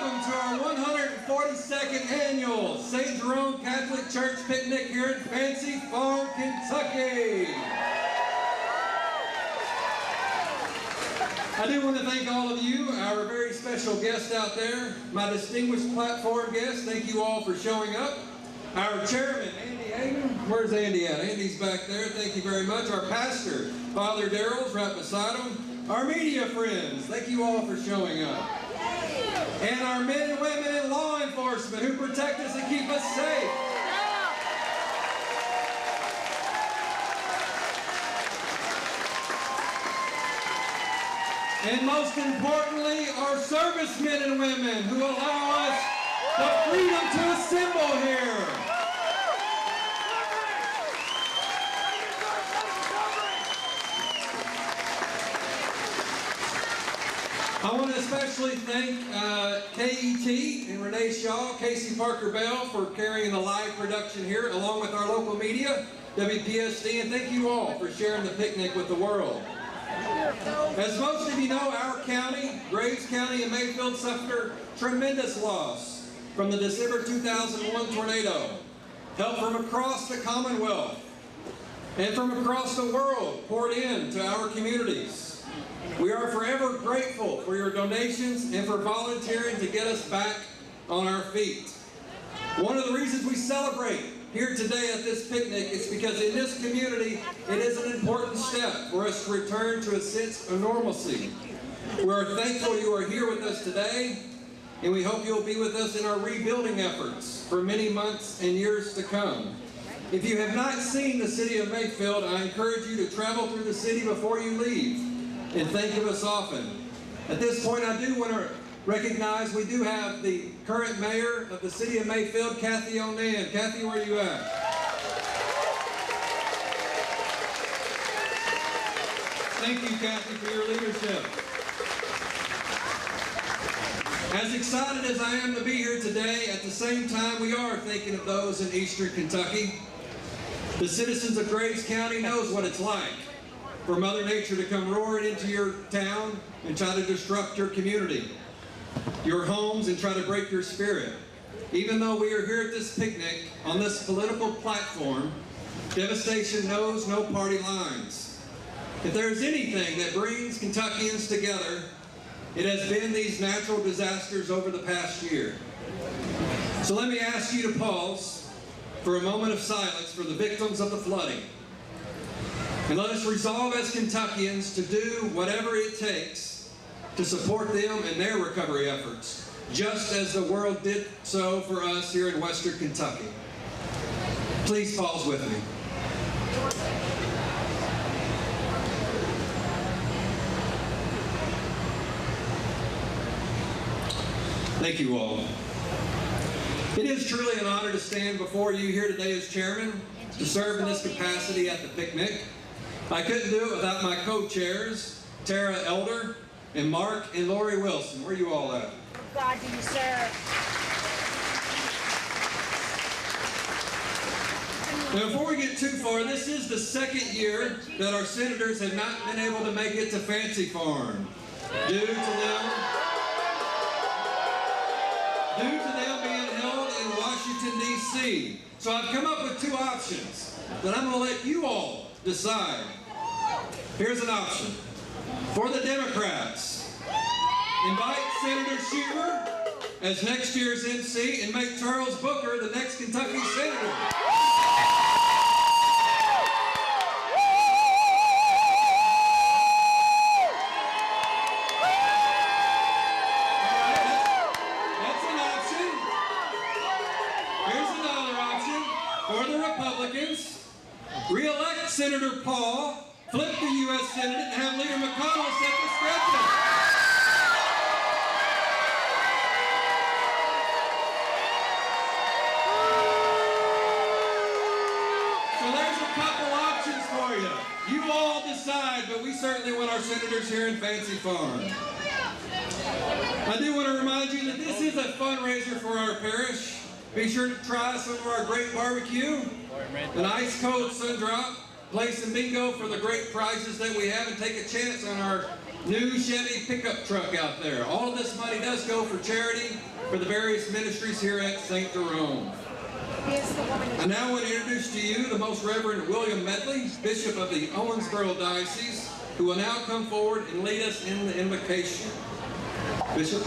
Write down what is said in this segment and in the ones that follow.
welcome to our 142nd annual St. Jerome Catholic Church picnic here in Fancy Farm, Kentucky. I do want to thank all of you, our very special guests out there, my distinguished platform guests, thank you all for showing up. Our chairman, Andy Hagan, where's Andy at? Andy's back there, thank you very much. Our pastor, Father Darrell's right beside him. Our media friends, thank you all for showing up. And our men and women in law enforcement who protect us and keep us safe. And most importantly, our servicemen and women who allow us the freedom to assemble here. I want to especially thank KET and Renee Shaw, Casey Parker Bell for carrying the live production here, along with our local media, WPSD, and thank you all for sharing the picnic with the world. As most of you know, our county, Graves County and Mayfield, suffered tremendous loss from the December 2001 tornado. Help from across the Commonwealth and from across the world poured into our communities. We are forever grateful for your donations and for volunteering to get us back on our feet. One of the reasons we celebrate here today at this picnic is because in this community, it is an important step for us to return to a sense of normalcy. We are thankful you are here with us today, and we hope you'll be with us in our rebuilding efforts for many months and years to come. If you have not seen the city of Mayfield, I encourage you to travel through the city before you leave and think of us often. At this point, I do want to recognize we do have the current mayor of the city of Mayfield, Kathy Onan. Kathy, where are you at? Thank you, Kathy, for your leadership. As excited as I am to be here today, at the same time we are thinking of those in eastern Kentucky. The citizens of Graves County knows what it's like for Mother Nature to come roaring into your town and try to disrupt your community, your homes, and try to break your spirit. Even though we are here at this picnic on this political platform, devastation knows no party lines. If there is anything that brings Kentuckians together, it has been these natural disasters over the past year. So let me ask you to pause for a moment of silence for the victims of the flooding. And let us resolve as Kentuckians to do whatever it takes to support them in their recovery efforts, just as the world did so for us here in Western Kentucky. Please pause with me. Thank you all. It is truly an honor to stand before you here today as chairman, to serve in this capacity at the picnic. I couldn't do it without my co-chairs, Tara Elder and Mark and Lori Wilson. Where are you all at? God do you serve. Now, before we get too far, this is the second year that our senators have not been able to make it to Fancy Farm due to them being held in Washington, D.C. So I've come up with two options that I'm going to let you all decide. Here's an option. For the Democrats, invite Senator Schumer as next year's MC and make Charles Booker the next Kentucky senator. That's an option. Here's another option. For the Republicans, re-elect Senator Paul, flip the U.S. Senate, and have Leader McConnell set the schedule. So there's a couple options for you. You all decide, but we certainly want our senators here in Fancy Farm. I do want to remind you that this is a fundraiser for our parish. Be sure to try some of our great barbecue, an ice cold sun drop, play some bingo for the great prizes that we have, and take a chance on our new Chevy pickup truck out there. All of this money does go for charity for the various ministries here at St. Jerome. I now want to introduce to you the Most Reverend William Medley, Bishop of the Owensboro Diocese, who will now come forward and lead us in the invocation. Bishop.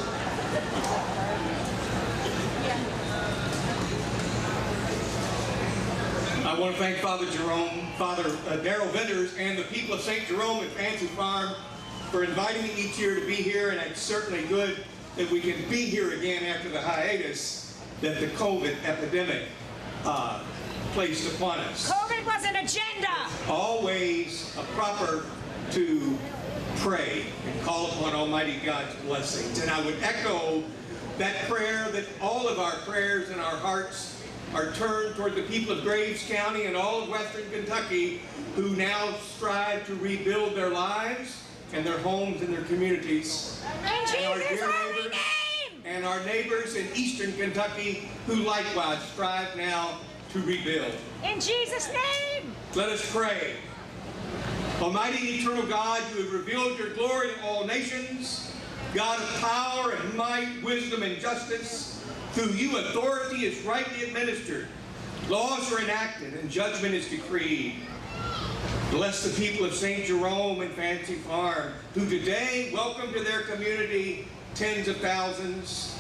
I want to thank Father Jerome, Father Darrell Vendors, and the people of St. Jerome and Fancy Farm for inviting me each year to be here, and it's certainly good that we can be here again after the hiatus that the COVID epidemic placed upon us. COVID was an agenda! Always proper to pray and call upon Almighty God's blessings. And I would echo that prayer, that all of our prayers and our hearts are turned toward the people of Graves County and all of Western Kentucky who now strive to rebuild their lives and their homes and their communities. In Jesus' holy name! And our neighbors in Eastern Kentucky who likewise strive now to rebuild. In Jesus' name! Let us pray. Almighty and eternal God, you have revealed your glory to all nations, God of power and might, wisdom and justice. Through you, authority is rightly administered, laws are enacted, and judgment is decreed. Bless the people of St. Jerome and Fancy Farm, who today welcome to their community tens of thousands.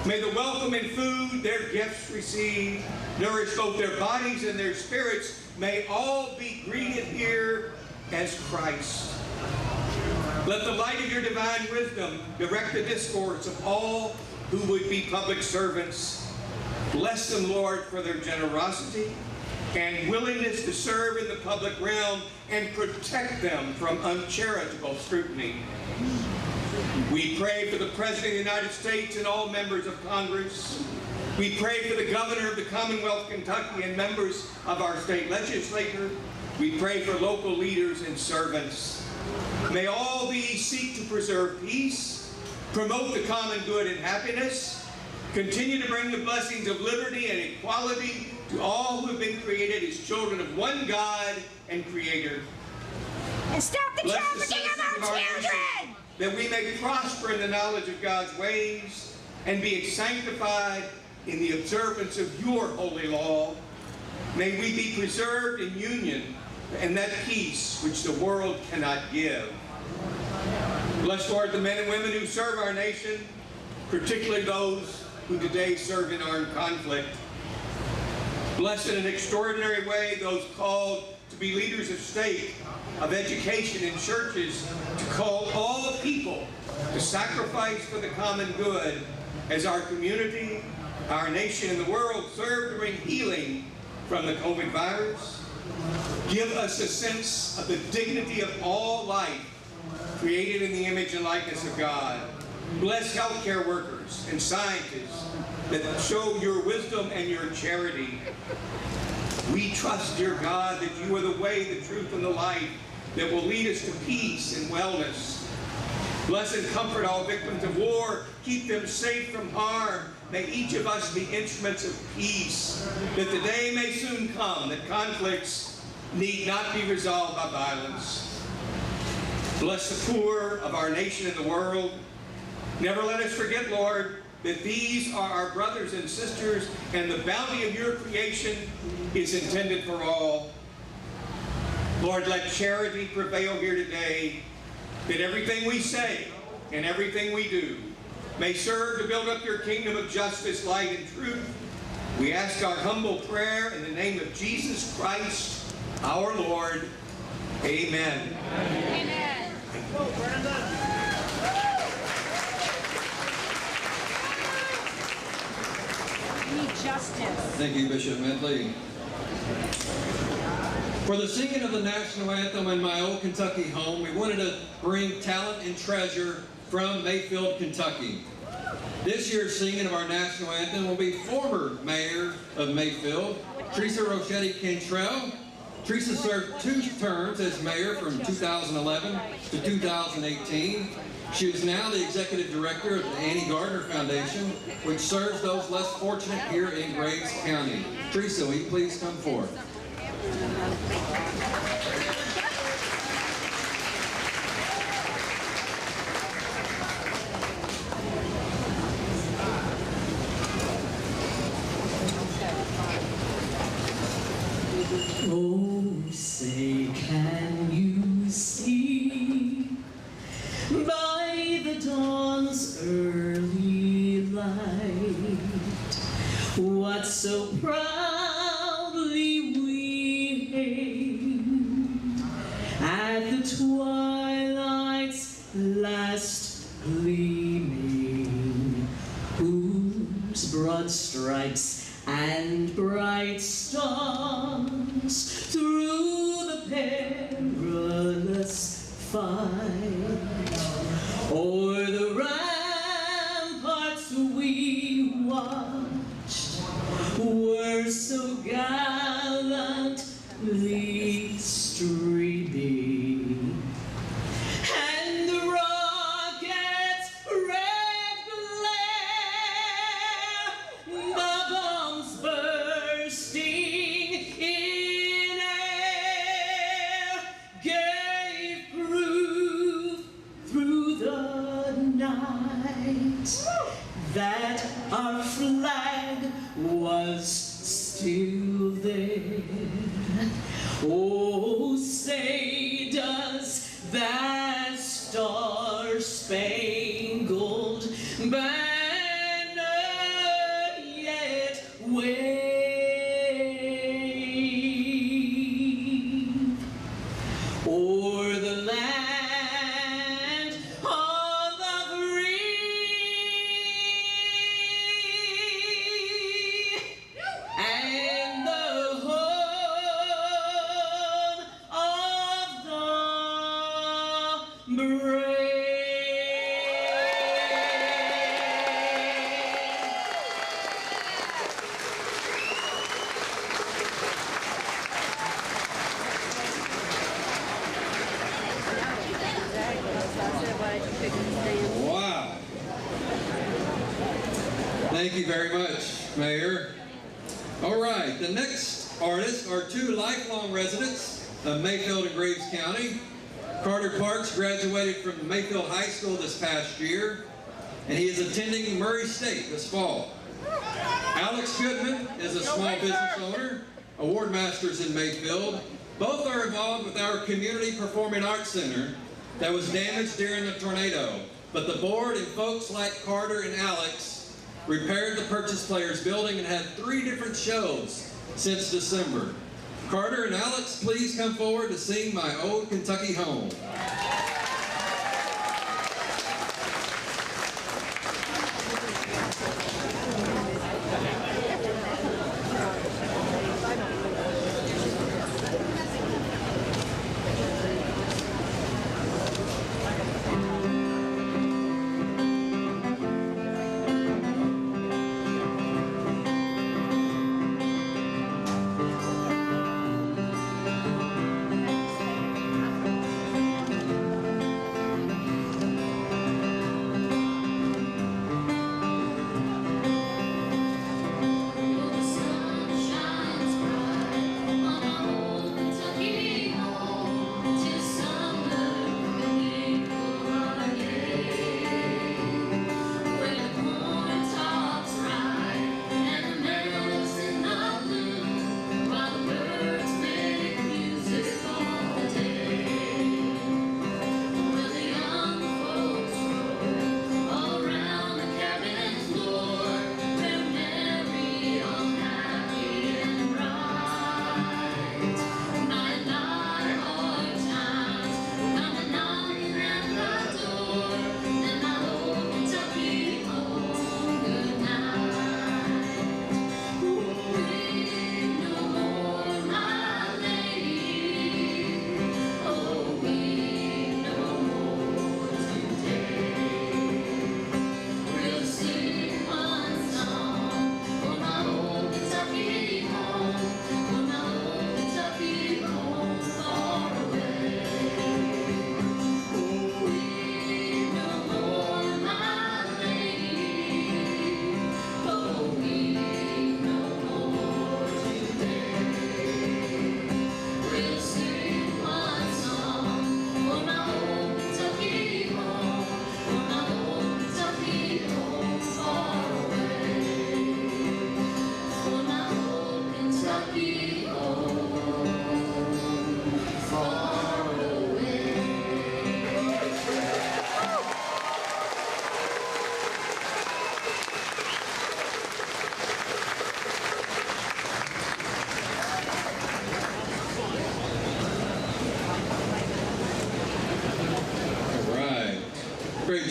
May the welcome and food their gifts receive nourish both their bodies and their spirits. May all be greeted here as Christ. Let the light of your divine wisdom direct the discourse of all who would be public servants. Bless them, Lord, for their generosity and willingness to serve in the public realm, and protect them from uncharitable scrutiny. We pray for the President of the United States and all members of Congress. We pray for the Governor of the Commonwealth of Kentucky and members of our state legislature. We pray for local leaders and servants. May all these seek to preserve peace, promote the common good and happiness, continue to bring the blessings of liberty and equality to all who have been created as children of one God and Creator. And stop the trafficking of our children! That we may prosper in the knowledge of God's ways and be sanctified in the observance of your holy law. May we be preserved in union and that peace which the world cannot give. Bless, Lord, the men and women who serve our nation, particularly those who today serve in armed conflict. Bless in an extraordinary way those called to be leaders of state, of education, and churches, to call all people to sacrifice for the common good as our community, our nation, and the world serve to bring healing from the COVID virus. Give us a sense of the dignity of all life created in the image and likeness of God. Bless healthcare workers and scientists that show your wisdom and your charity. We trust, dear God, that you are the way, the truth, and the life that will lead us to peace and wellness. Bless and comfort all victims of war. Keep them safe from harm. May each of us be instruments of peace, that the day may soon come that conflicts need not be resolved by violence. Bless the poor of our nation and the world. Never let us forget, Lord, that these are our brothers and sisters, and the bounty of your creation is intended for all. Lord, let charity prevail here today, that everything we say and everything we do may serve to build up your kingdom of justice, light, and truth. We ask our humble prayer in the name of Jesus Christ, our Lord. Amen. Amen. We need justice. Thank you, Bishop Medley. For the singing of the national anthem in my old Kentucky home, we wanted to bring talent and treasure from Mayfield, Kentucky. This year's singing of our national anthem will be former mayor of Mayfield, Teresa Rochetti Cantrell. Teresa served 2 terms as mayor from 2011 to 2018. She is now the executive director of the Annie Gardner Foundation, which serves those less fortunate here in Graves County. Teresa, will you please come forward? the dawn's early light, what so proudly we hailed at the twilight's last gleaming, whose broad stripes and bright stars through the perilous fight o'er the ramparts we watched were so gallantly streaming, and the rocket's red glare, the bombs bursting in air, gave proof through the night that our flag was still there. Oh, say does that star-spangled banner yet wave o'er the land of the free and the home of the brave. Wow. Thank you very much, Mayor. All right, the next artists are two lifelong residents of Mayfield and Graves County. Carter Parks graduated from Mayfield High School this past year, and he is attending Murray State this fall. Alex Goodman is a small business owner, award masters in Mayfield. Both are involved with our Community Performing Arts Center that was damaged during the tornado. But the board and folks like Carter and Alex repaired the Purchase Players building and had 3 different shows since December. Carter and Alex, please come forward to sing My Old Kentucky Home.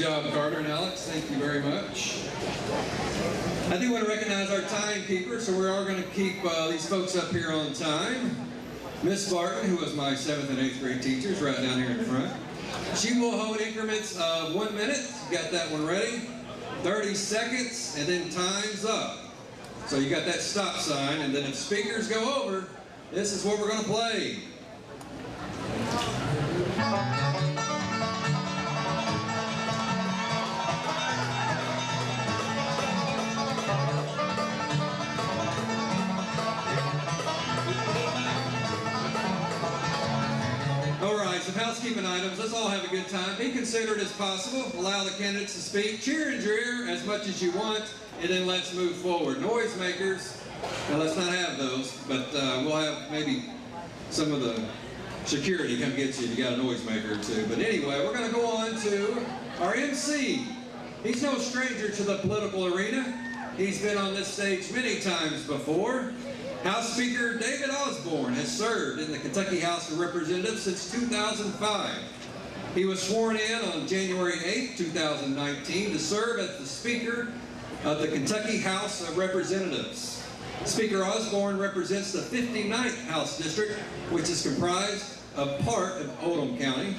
job, Carter and Alex. Thank you very much. I do want to recognize our timekeeper, so we are going to keep these folks up here on time. Miss Barton, who was my 7th and 8th grade teacher, is right down here in front. She will hold increments of 1 minute. You got that one ready? 30 seconds, and then time's up. So you got that stop sign, and then if speakers go over, this is what we're going to play. Some housekeeping items. Let's all have a good time. Be considerate as possible. Allow the candidates to speak. Cheer in your ear as much as you want, and then let's move forward. Noisemakers, now let's not have those, but we'll have maybe some of the security come get you if you got a noisemaker or two. But anyway, we're going to go on to our MC. He's no stranger to the political arena. He's been on this stage many times before. House Speaker David Osborne has served in the Kentucky House of Representatives since 2005. He was sworn in on January 8, 2019 to serve as the Speaker of the Kentucky House of Representatives. Speaker Osborne represents the 59th House District, which is comprised of part of Oldham County.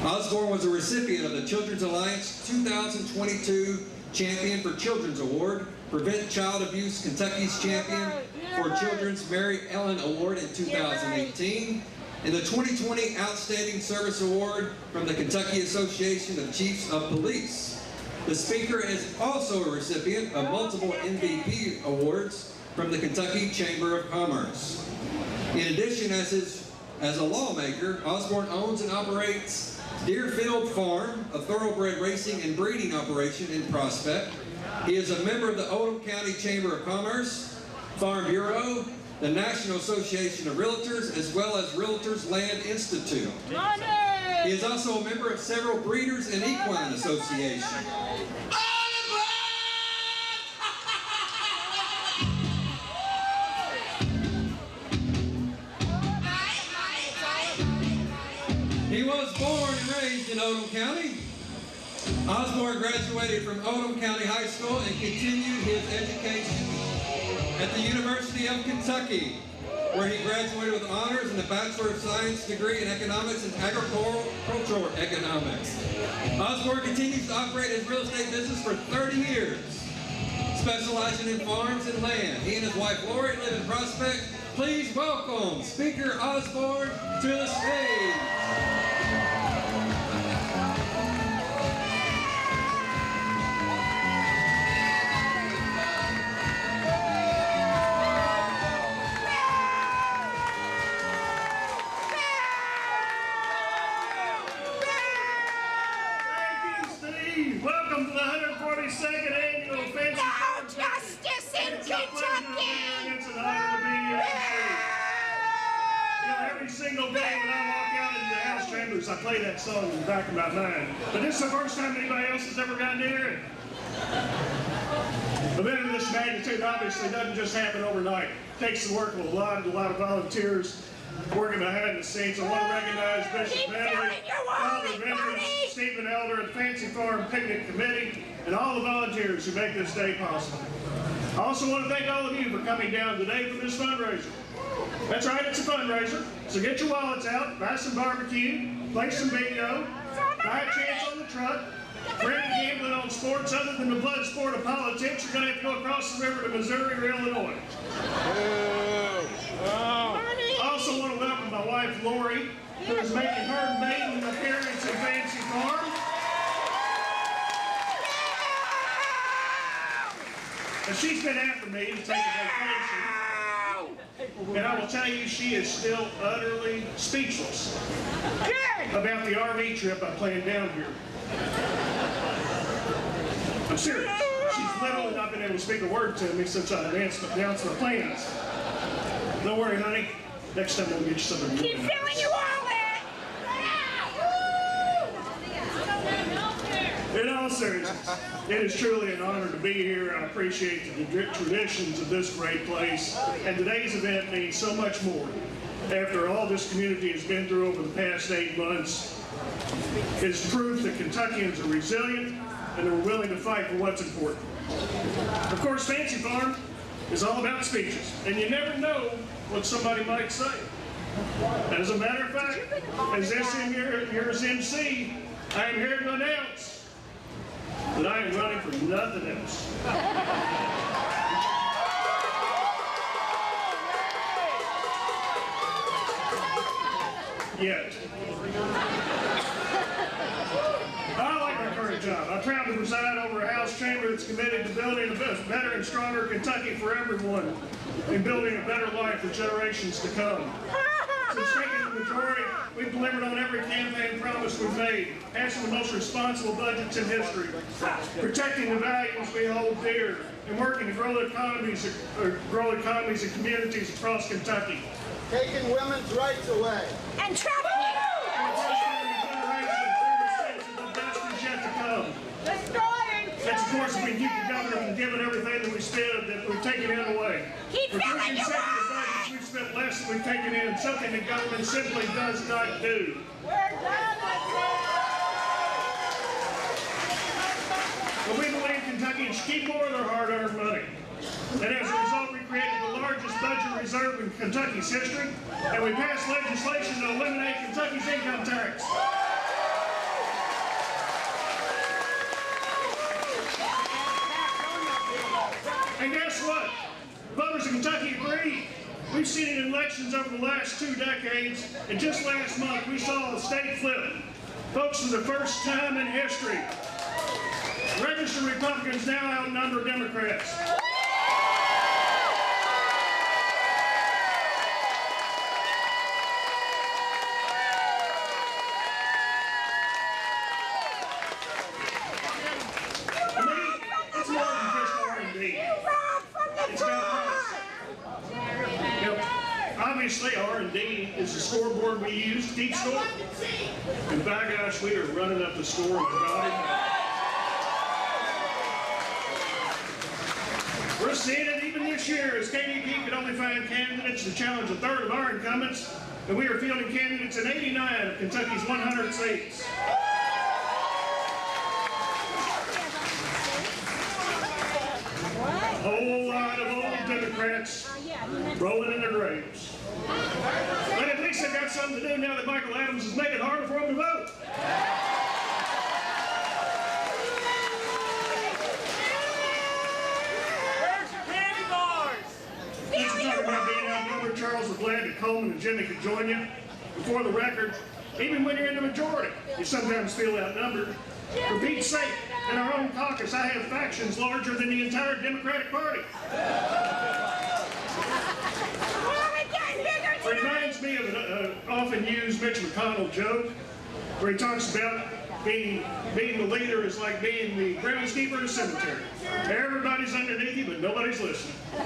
Osborne was a recipient of the Children's Alliance 2022 Champion for Children's Award, Prevent Child Abuse Kentucky's Champion for Children's Mary Ellen Award in 2018, and the 2020 Outstanding Service Award from the Kentucky Association of Chiefs of Police. The Speaker is also a recipient of multiple MVP awards from the Kentucky Chamber of Commerce. In addition, as a lawmaker, Osborne owns and operates Deerfield Farm, a thoroughbred racing and breeding operation in Prospect. He is a member of the Oldham County Chamber of Commerce, Farm Bureau, the National Association of Realtors, as well as Realtors Land Institute. He is also a member of several breeders and equine associations. He was born and raised in Oldham County. Osborne graduated from Oldham County High School and continued his education at the University of Kentucky, where he graduated with honors and a Bachelor of Science degree in Economics and Agricultural Economics. Osborne continues to operate his real estate business for 30 years, specializing in farms and land. He and his wife Lori live in Prospect. Please welcome Speaker Osborne to the stage. Welcome to the 142nd Annual Fancy No justice in Kentucky! It's an honor to be here. You know, every single day when I walk out into the House chambers, I play that song in the back of my mind. But this is the first time anybody else has ever gotten to hear it. Event of this magnitude obviously doesn't just happen overnight. It takes the work of a lot of volunteers working behind the scenes. I want to recognize Bishop Medley, Father Vendors, Stephen Elder, and Fancy Farm Picnic Committee, and all the volunteers who make this day possible. I also want to thank all of you for coming down today for this fundraiser. That's right, it's a fundraiser. So get your wallets out, buy some barbecue, play some bingo, buy a chance on the truck. For any gambling on sports other than the blood sport of politics, you're going to have to go across the river to Missouri or Illinois. I also want to welcome my wife, Lori, who is making her maiden appearance at Fancy Farm. And she's been after me to take a vacation. And I will tell you, she is still utterly speechless about the RV trip I planned down here. I'm serious. She's literally not been able to speak a word to me since I announced my plans. Don't worry, honey. Next time we'll get you something. Keep filling your wallet! In all seriousness, it is truly an honor to be here. I appreciate the traditions of this great place. And today's event means so much more. After all this community has been through over the past 8 months, It is proof that Kentuckians are resilient and are willing to fight for what's important. Of course, Fancy Farm is all about speeches, and you never know what somebody might say. As a matter of fact, as this year's MC, I am here to announce that I am running for nothing else. Yet. I like my current job. I'm proud to preside over a House chamber that's committed to building a better and stronger Kentucky for everyone and building a better life for generations to come. Since taking the majority, we've delivered on every campaign promise we've made, passing the most responsible budgets in history, protecting the values we hold dear, and working to grow economies and communities across Kentucky. Taking women's rights away. And trafficking! That's of course if we keep the governor from giving everything that we spend, that we've taken in away. Keep For 3 filling your consecutive wallet! budgets, we've spent less than we've taken in, something the government simply does not do. But we believe Kentuckians should keep more of their hard-earned money. And as a result, we created the largest budget reserve in Kentucky's history, and we passed legislation to eliminate Kentucky's income tax. And guess what? Voters in Kentucky agree. We've seen it in elections over the last 2 decades, and just last month we saw the state flip. Folks, for the first time in history, registered Republicans now outnumber Democrats. Obviously, R&D is the scoreboard we use to keep score. And by gosh, we are running up the score in the body. We're seeing it even this year as KDP could only find candidates to challenge 1/3 of our incumbents, and we are fielding candidates in 89 of Kentucky's 100 seats. A whole lot of old Democrats rolling in their graves. But at least they've got something to do now that Michael Adams has made it harder for them to vote. Where's your candy bars? This is talking about being outnumbered. Charles, we're glad that Coleman and Jimmy could join you. And for the record, even when you're in the majority, you sometimes feel outnumbered. For Pete's sake, in our own caucus, I have factions larger than the entire Democratic Party. It reminds me of an often used Mitch McConnell joke where he talks about being the leader is like being the groundskeeper in a cemetery. Everybody's underneath you, but nobody's listening. I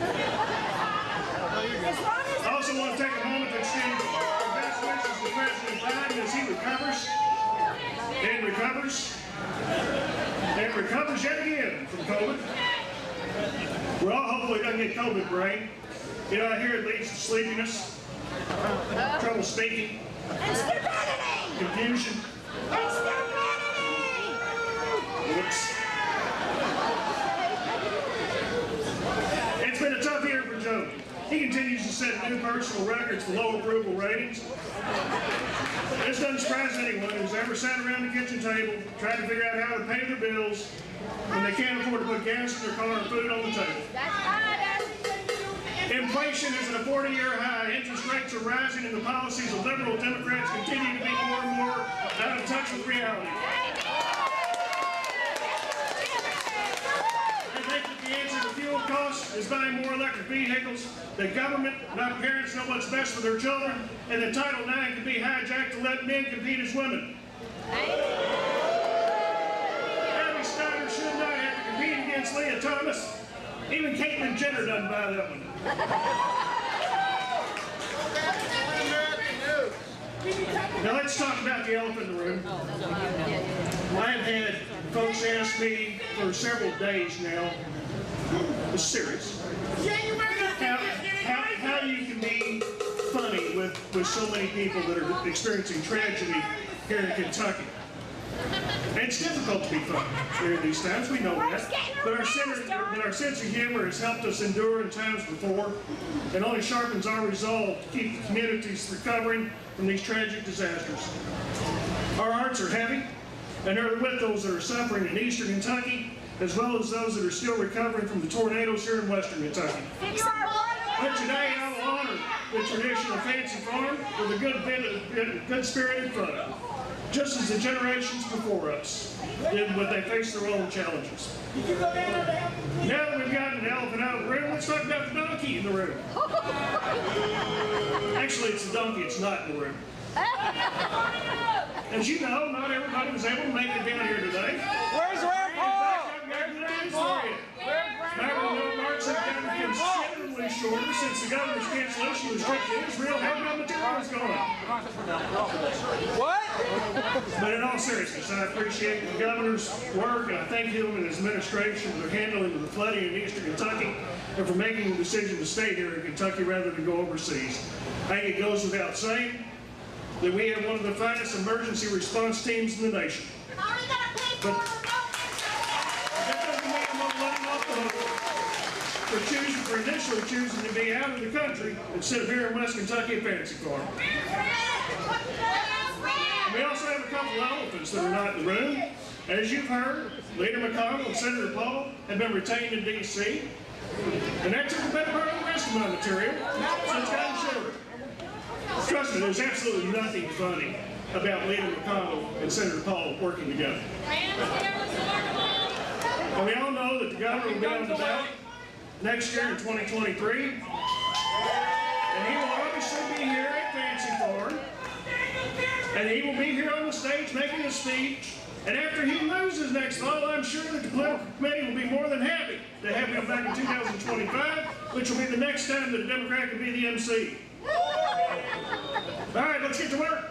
also want to take a moment to extend our best wishes to President Biden as he recovers and recovers and recovers yet again from COVID. Well, hopefully he doesn't get COVID brain. You know, I hear it leads to sleepiness, trouble speaking, And stupidity! confusion. And stupidity! Whoops. It's been a tough year for Joe. He continues to set new personal records for low approval ratings. This doesn't surprise anyone who's ever sat around the kitchen table trying to figure out how to pay their bills when they can't afford to put gas in their car and food on the table. Inflation is at a 40-year high. Interest rates are rising, and the policies of liberal Democrats continue to be more and more out of touch with reality. They think that the answer to fuel costs is buying more electric vehicles, that government, not parents, know what's best for their children, and that Title IX can be hijacked to let men compete as women. Abby Steiner should not have to compete against Leah Thomas. Even Caitlyn Jenner doesn't buy that one. Now let's talk about the elephant in the room. I've had folks ask me for several days now, it's serious, how you can be funny with so many people that are experiencing tragedy here in Kentucky. And it's difficult to be fun during these times, we know that. But our sense of humor has helped us endure in times before, and only sharpens our resolve to keep the communities recovering from these tragic disasters. Our hearts are heavy, and they're with those that are suffering in eastern Kentucky, as well as those that are still recovering from the tornadoes here in western Kentucky. But today I will honor the tradition of Fancy Farm with a good bit of good-spirited fun, just as the generations before us did when they faced their own challenges. Now that we've gotten an elephant out of the room, let's talk about the donkey in the room. Actually, it's the donkey, it's not in the room. As you know, not everybody was able to make it down here today. Where's Grandpa? I've got good news for you. Maryland marks have gotten considerably shorter since the governor's cancellation was strict to Israel. How come material is going up? What? But in all seriousness, I appreciate the governor's work, and I thank him and his administration for their handling of the flooding in eastern Kentucky and for making the decision to stay here in Kentucky rather than go overseas. I think it goes without saying that we have one of the finest emergency response teams in the nation. But that doesn't mean I'm not letting off the hook for initially choosing to be out of the country instead of here in West Kentucky at Fancy Farm. We also have a couple of elephants that are not in the room. As you've heard, Leader McConnell and Senator Paul have been retained in D.C., and that took a better part of the rest of my material, so it's gotten shorter. Trust me, there's absolutely nothing funny about Leader McConnell and Senator Paul working together. And we all know that the governor will be on the ballot next year in 2023, and he will obviously be here at Fancy Farm, and he will be here on the stage making a speech, and after he loses next fall, I'm sure that the political committee will be more than happy to have him back in 2025, which will be the next time that a Democrat can be the MC. All right, let's get to work.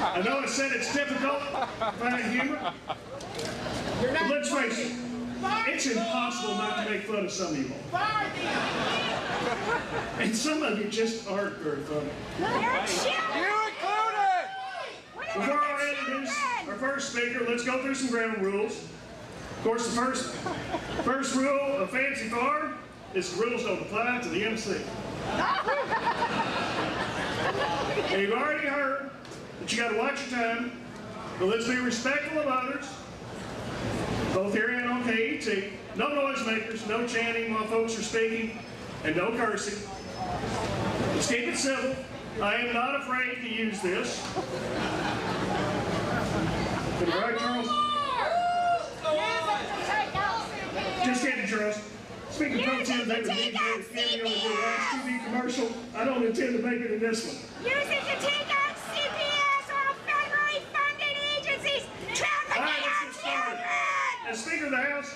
I know I said it's difficult to find humor, but let's face it, it's impossible not to make fun of some of you all. And some of you just aren't very funny. You included! Before I introduce our first speaker, let's go through some ground rules. Of course, the first rule of Fancy Farm is the rules don't apply to the MC. And you've already heard that you got to watch your time, but let's be respectful of others, both here and on KET. No noisemakers, no chanting while folks are speaking, and no cursing. Let's keep it civil. I am not afraid to use this. Am I right, Charles? Just kidding, Charles. Speaking of protein, they would need to cameo in the last TV commercial. I don't intend to make it in this one. Use it to take out CPS or federally funded agencies trafficking our children! As Speaker of the House,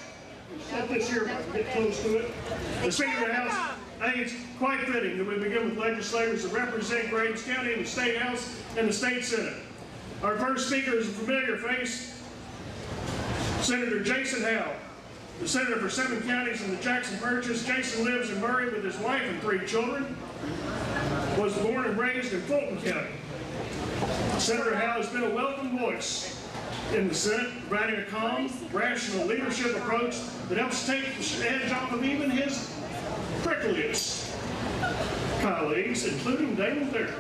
set this here if I can get close to it. As Speaker of the House, I think it's quite fitting that we begin with legislators that represent Graves County in the State House and the State Senate. Our first speaker is a familiar face, Senator Jason Howell. The senator for 7 counties in the Jackson Purchase. Jason lives in Murray with his wife and 3 children. Was born and raised in Fulton County. Senator Howell has been a welcome voice in the Senate, providing a calm, rational leadership approach that helps take the edge off of even his prickliest colleagues, including Damon Thayer.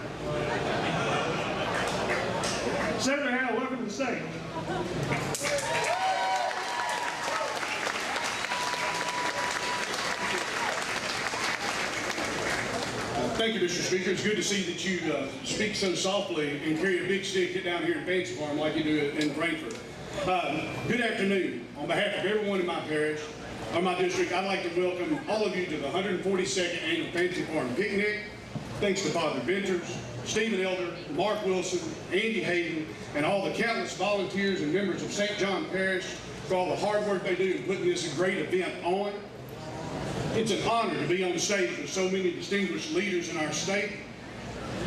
Senator Howell, welcome to the stage. Thank you, Mr. Speaker. It's good to see that you speak so softly and carry a big stick down here in Fancy Farm like you do in Frankfort. Good afternoon. On behalf of everyone in my parish, or my district, I'd like to welcome all of you to the 142nd Annual Fancy Farm Picnic. Thanks to Father Venters, Stephen Elder, Mark Wilson, Andy Hayden, and all the countless volunteers and members of St. John Parish for all the hard work they do in putting this great event on. It's an honor to be on the stage with so many distinguished leaders in our state,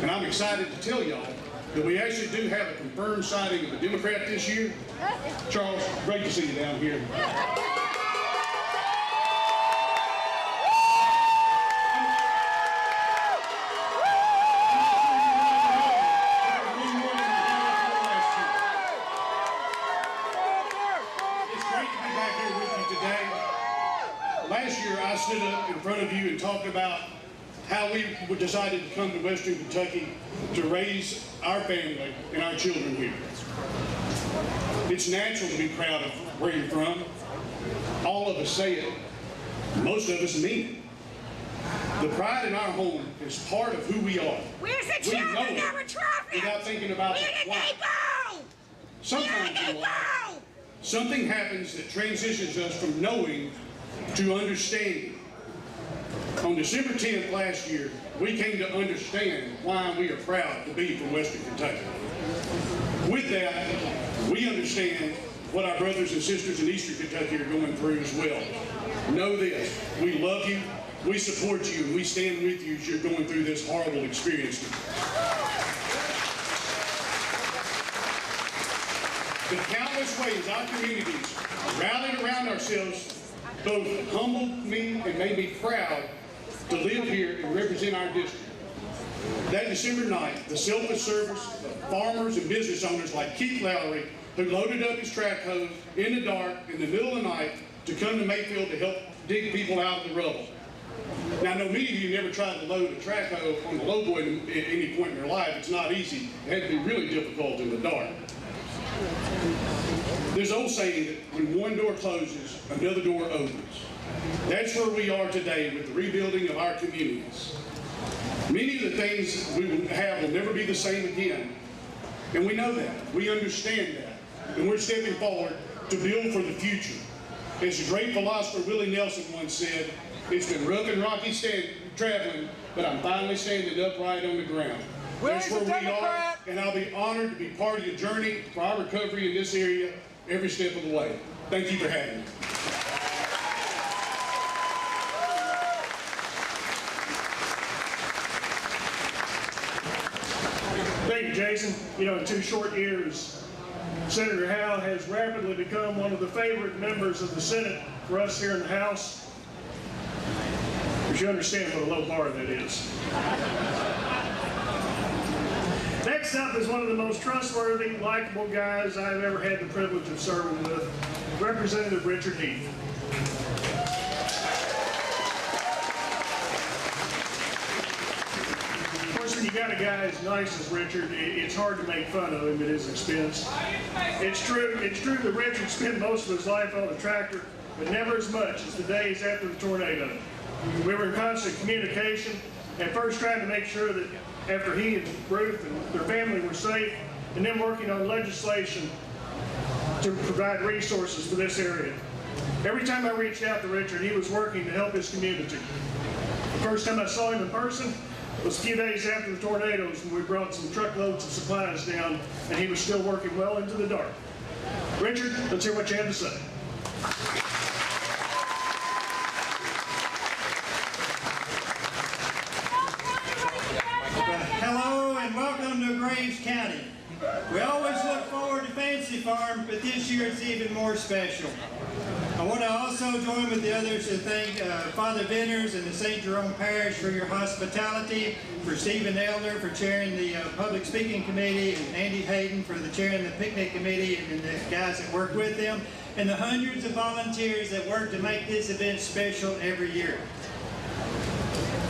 and I'm excited to tell y'all that we actually do have a confirmed sighting of a Democrat this year. Charles, great to see you down here. I stood up in front of you and talked about how we decided to come to Western Kentucky to raise our family and our children here. It's natural to be proud of where you're from. All of us say it. Most of us mean it. The pride in our home is part of who we are. Where's the We know children that it were trophies? without thinking about Where did why. they go? Sometimes in life, something happens that transitions us from knowing to understanding. On December 10th last year, we came to understand why we are proud to be from Western Kentucky. With that, we understand what our brothers and sisters in Eastern Kentucky are going through as well. Know this, we love you, we support you, and we stand with you as you're going through this horrible experience. The countless ways our communities rallied around ourselves both humbled me and made me proud to live here and represent our district. That December night, the selfless service of farmers and business owners like Keith Lowry, who loaded up his track hoe in the dark, in the middle of the night, to come to Mayfield to help dig people out of the rubble. Now, I know many of you never tried to load a track hoe on the lowboy at any point in your life. It's not easy. It had to be really difficult in the dark. There's an old saying that when one door closes, another door opens. That's where we are today with the rebuilding of our communities. Many of the things we will have will never be the same again. And we know that. We understand that. And we're stepping forward to build for the future. As the great philosopher Willie Nelson once said, it's been rough and rocky traveling, but I'm finally standing upright on the ground. That's where we are, and I'll be honored to be part of your journey for our recovery in this area every step of the way. Thank you for having me. Thank you, Jason. You know, in 2 short years, Senator Howe has rapidly become one of the favorite members of the Senate for us here in the House. But you understand what a low bar that is. Next up is one of the most trustworthy, likable guys I've ever had the privilege of serving with, Representative Richard Heath. Of course, when you got a guy as nice as Richard, it's hard to make fun of him at his expense. It's true that Richard spent most of his life on a tractor, but never as much as the days after the tornado. We were in constant communication, at first trying to make sure that after he and Ruth and their family were safe, and then working on legislation to provide resources for this area. Every time I reached out to Richard, he was working to help his community. The first time I saw him in person was a few days after the tornadoes when we brought some truckloads of supplies down, and he was still working well into the dark. Richard, let's hear what you have to say. Hello and welcome to Graves County. We always look forward to Fancy Farm, but this year it's even more special. I want to also join with the others to thank Father Venners and the St. Jerome Parish for your hospitality, for Stephen Elder for chairing the Public Speaking Committee, and Andy Hayden for the chairing the Picnic Committee, and the guys that work with them, and the hundreds of volunteers that work to make this event special every year.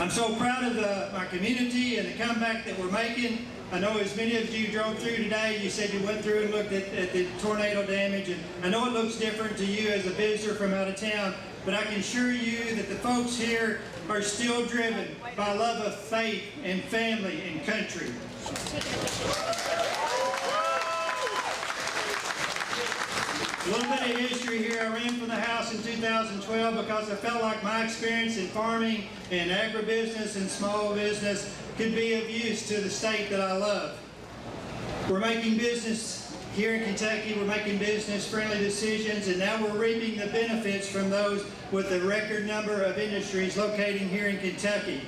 I'm so proud of my community and the comeback that we're making. I know as many of you drove through today, you said you went through and looked at the tornado damage, and I know it looks different to you as a visitor from out of town, but I can assure you that the folks here are still driven by love of faith and family and country. A little bit of history here. I ran for the House in 2012 because I felt like my experience in farming and agribusiness and small business could be of use to the state that I love. We're making business here in Kentucky. We're making business-friendly decisions, and now we're reaping the benefits from those with a record number of industries locating here in Kentucky.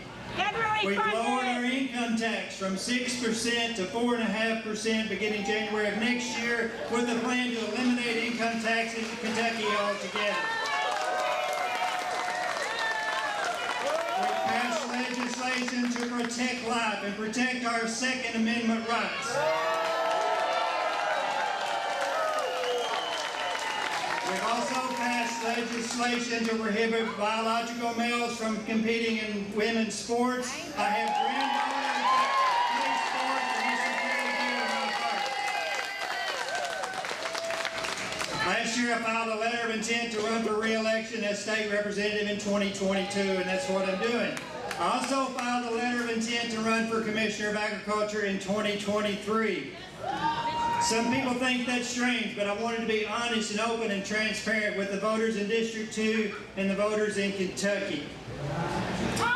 We've lowered our income tax from 6% to 4.5% beginning January of next year, with a plan to eliminate income tax in Kentucky altogether. We've passed legislation to protect life and protect our Second Amendment rights. We've also passed passed legislation to prohibit biological males from competing in women's sports. I have granddaughters that play sports, and this is very dear to my heart. Last year I filed a letter of intent to run for re-election as state representative in 2022, and that's what I'm doing. I also filed a letter of intent to run for Commissioner of Agriculture in 2023. Some people think that's strange, but I wanted to be honest and open and transparent with the voters in District 2 and the voters in Kentucky.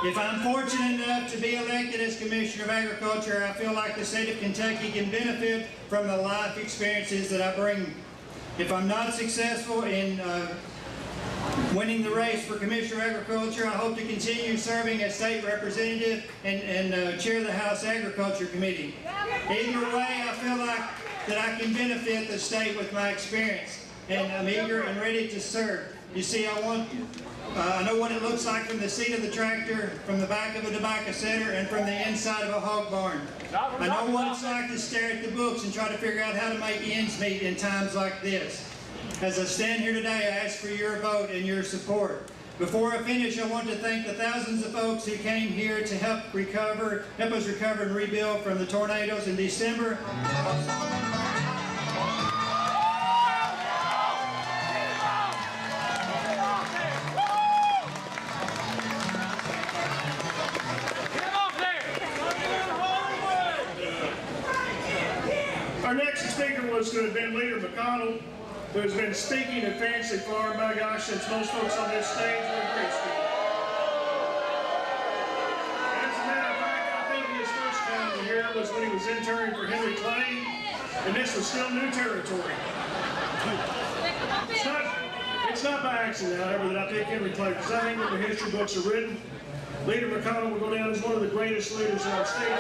If I'm fortunate enough to be elected as Commissioner of Agriculture, I feel like the state of Kentucky can benefit from the life experiences that I bring. If I'm not successful in winning the race for Commissioner of Agriculture, I hope to continue serving as state representative and chair the House Agriculture Committee. Either way, I feel like that I can benefit the state with my experience, and I'm eager and ready to serve. You see, I know what it looks like from the seat of the tractor, from the back of a tobacco setter, and from the inside of a hog barn. I know what it's like to stare at the books and try to figure out how to make ends meet in times like this. As I stand here today, I ask for your vote and your support. Before I finish, I want to thank the thousands of folks who came here to help us recover and rebuild from the tornadoes in December. Our next speaker was to have been Leader McConnell, who has been speaking at Fancy Farm, by gosh, since most folks on this stage were in grade school. As a matter of fact, I think his first time here was when he was interning for Henry Clay, and this was still new territory. It's not by accident, however, that I pick Henry Clay, because I think when the history books are written, Leader McConnell will go down as one of the greatest leaders in our state.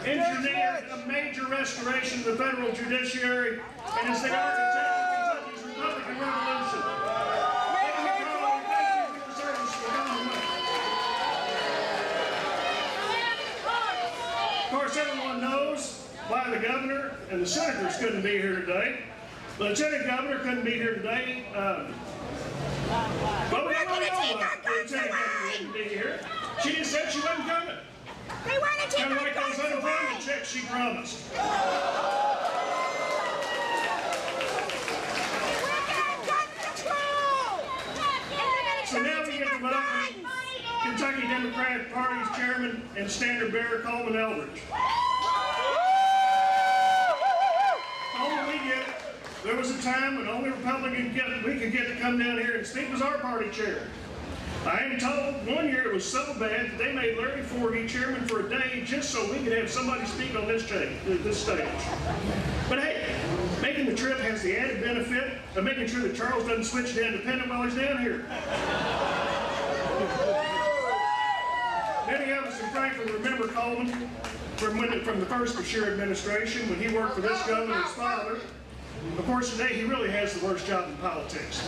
Engineered a major restoration of the federal judiciary and is the architect of Kentucky's Republican Revolution. Thank you for your service to the Commonwealth. Of course, everyone knows why the governor and the senators couldn't be here today. The lieutenant governor couldn't be here today. But we don't know why the lieutenant governor couldn't be here. She just said she wasn't coming. They want to take Kind of our like those guns unemployment away. checks she promised. We're gonna gun control. So now we get to welcome Kentucky Democratic Party's chairman and standard bearer, Coleman Eldridge. Coleman, we get it. There was a time when only Republican we could get to come down here and speak was our party chair. I am told one year it was so bad that they made Larry Forgy chairman for a day just so we could have somebody speak on this stage. But hey, making the trip has the added benefit of making sure that Charles doesn't switch to independent while he's down here. Many of us in Frankfort remember Coleman from the first Beshear administration when he worked for this governor's father. Of course, today he really has the worst job in politics.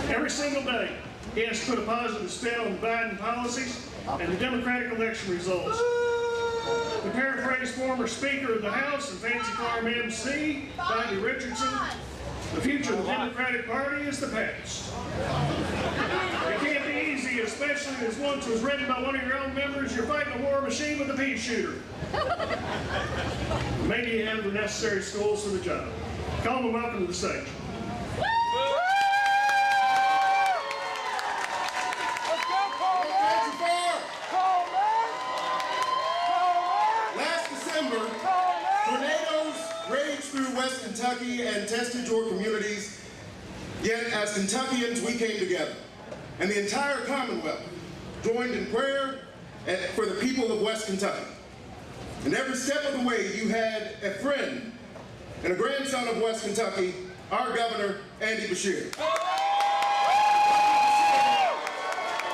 Every single day, he has to put a positive spin on the Biden policies and the Democratic election results. To paraphrase former Speaker of the House and Fancy Farm MC, Bobby Richardson, the future of the Democratic Party is the past. It can't be easy, especially as once was written by one of your own members, you're fighting a war machine with a pea shooter. Maybe you have the necessary skills for the job. Coleman, welcome to the stage. West Kentucky and tested your communities, yet as Kentuckians we came together, and the entire Commonwealth joined in prayer for the people of West Kentucky. And every step of the way you had a friend and a grandson of West Kentucky, our Governor, Andy Beshear.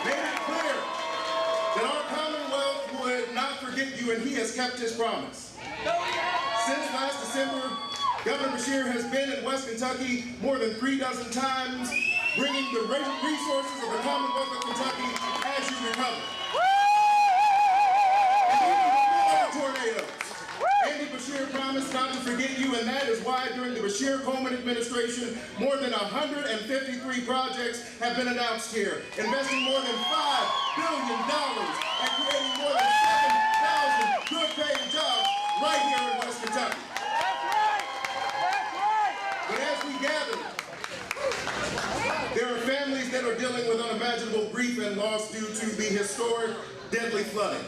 Made it clear that our Commonwealth would not forget you, and he has kept his promise. Since last December, Governor Beshear has been in West Kentucky more than 36 times bringing the resources of the Commonwealth of Kentucky as you recover. And even before the tornadoes, Andy Beshear promised not to forget you, and that is why during the Beshear-Coleman administration, more than 153 projects have been announced here, investing more than $5 billion and creating more than 7,000 good-paying jobs right here in West Kentucky. That's right! That's right! But as we gather, there are families that are dealing with unimaginable grief and loss due to the historic, deadly flooding.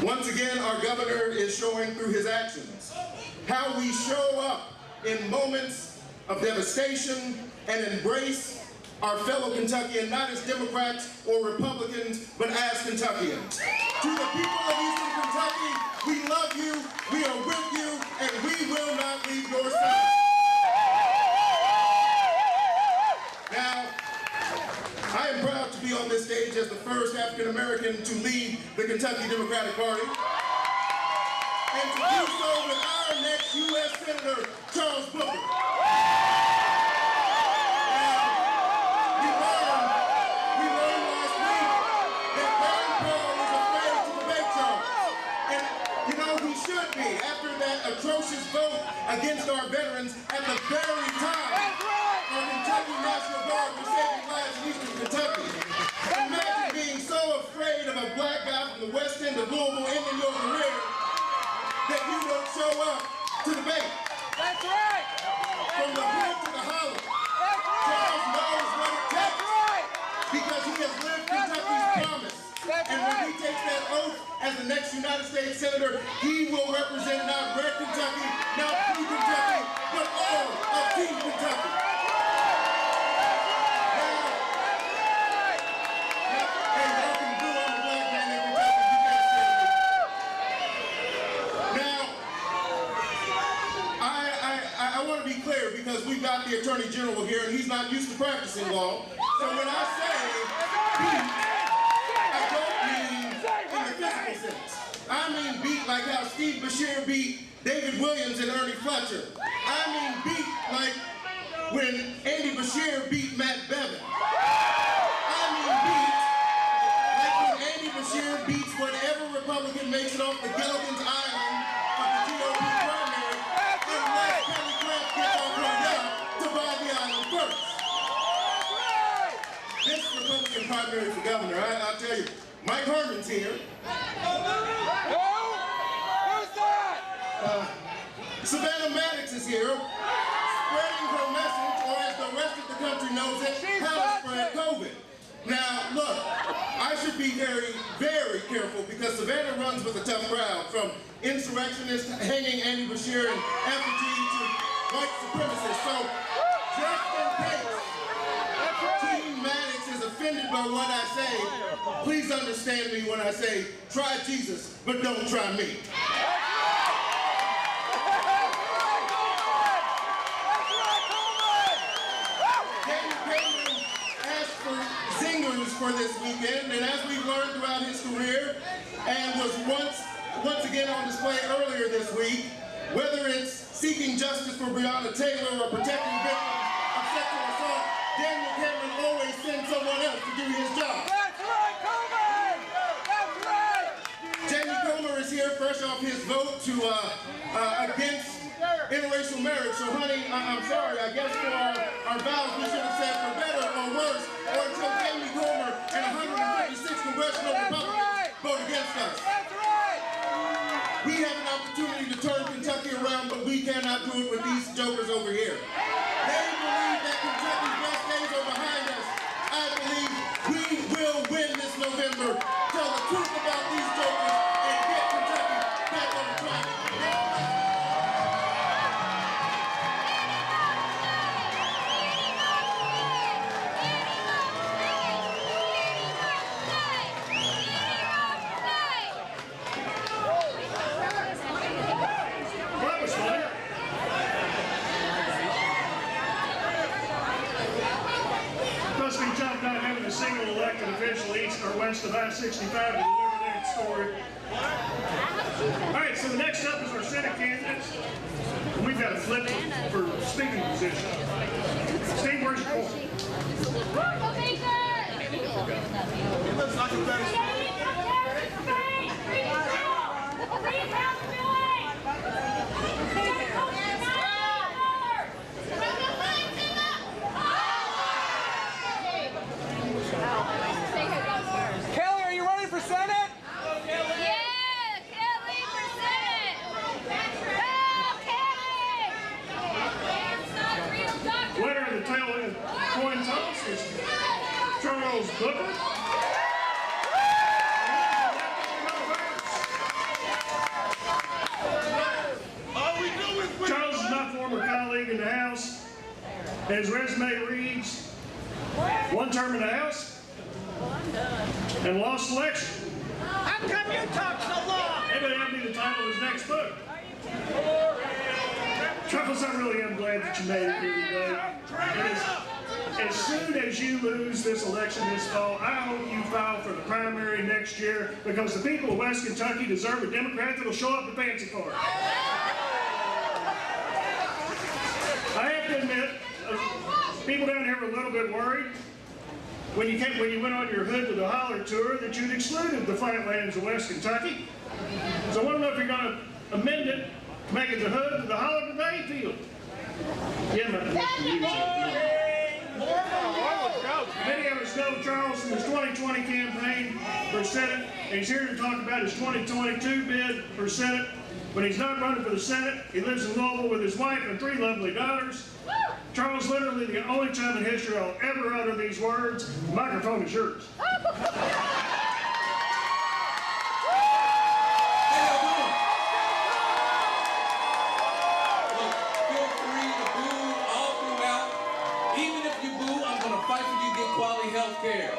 Once again, our governor is showing through his actions how we show up in moments of devastation and embrace our fellow Kentuckians, not as Democrats or Republicans, but as Kentuckians. To the people of Eastern Kentucky, we love you, we are with you, and we will not leave your side. Now, I am proud to be on this stage as the first African American to lead the Kentucky Democratic Party, and to do so with our next U.S. Senator, Charles Booker. We learned last week that Ron Paul is afraid to debate Charles. And, you know, he should be, after that atrocious vote against our veterans at the very time our Kentucky National Guard was saving lives in Eastern Kentucky. Imagine being so afraid of a black guy from the west end of Louisville ending your career that you don't show up to debate. That's right! From the hood to the hollow. Charles knows what it takes because he has lived Kentucky's promise. And when he takes that oath as the next United States Senator, he will represent not red Kentucky, not blue Kentucky, but all of Team Kentucky. Because we've got the Attorney General here and he's not used to practicing law. So when I say beat, I don't mean in the physical sense. I mean beat like how Steve Beshear beat David Williams and Ernie Fletcher. I mean beat like when Andy Beshear beat Matt Bevin. I mean beat like when Andy Beshear beats whatever Republican makes it off the Gilligan's Island of the GOP primary unless Kelly Craft gets off her yacht to buy the island first. This Republican primary for governor, I'll tell you, Mike Herman's here. Who's that? Savannah Maddox is here, spreading her message, or as the rest of the country knows it, how to spread COVID. Now, look, I should be very, very careful because Savannah runs with a tough crowd, from insurrectionists hanging Andy Beshear and effigy to white supremacists. So, just in case Team Maddox is offended by what I say, please understand me when I say, try Jesus, but don't try me. For this weekend, and as we've learned throughout his career, and was once again on display earlier this week, whether it's seeking justice for Breonna Taylor or protecting victims of sexual assault, Daniel Cameron always sends someone else to do his job. That's right, Comer! That's right! Jamie Comer is here fresh off his vote to against interracial marriage. So honey, I'm sorry, I guess for our vows we should have said for better or worse, or until Jamie Comer and 156 congressional Republicans vote against us. That's right! We have an opportunity to turn Kentucky around, but we cannot do it with these jokers over here. They believe that Kentucky's best days are behind us. I believe we will win this November. Tell the truth about these jokers and get Kentucky back on the track. A single elected official east or west of I-65 to deliver that story. All right, so the next up is our Senate candidates. And we've got a flip for speaking position. Steve, where's your point? House is Charles Booker. Charles is my former colleague in the House. His resume reads, one term in the House and lost election. How come you talk so long? Maybe that'll be the title of his next book. Charles, I really am glad that you made it here today. As soon as you lose this election this fall, I hope you file for the primary next year, because the people of West Kentucky deserve a Democrat that'll show up to fancy for it. I have to admit, people down here were a little bit worried when you went on your Hood to the Holler tour that you'd excluded the flatlands of West Kentucky. So I want to know if you're going to amend it to make it the Hood to the Holler to Mayfield. Many of us know Charles from his 2020 campaign for Senate, and he's here to talk about his 2022 bid for Senate. When he's not running for the Senate, he lives in Louisville with his wife and 3 lovely daughters. Charles, literally the only time in history I'll ever utter these words. The microphone is yours. Health care.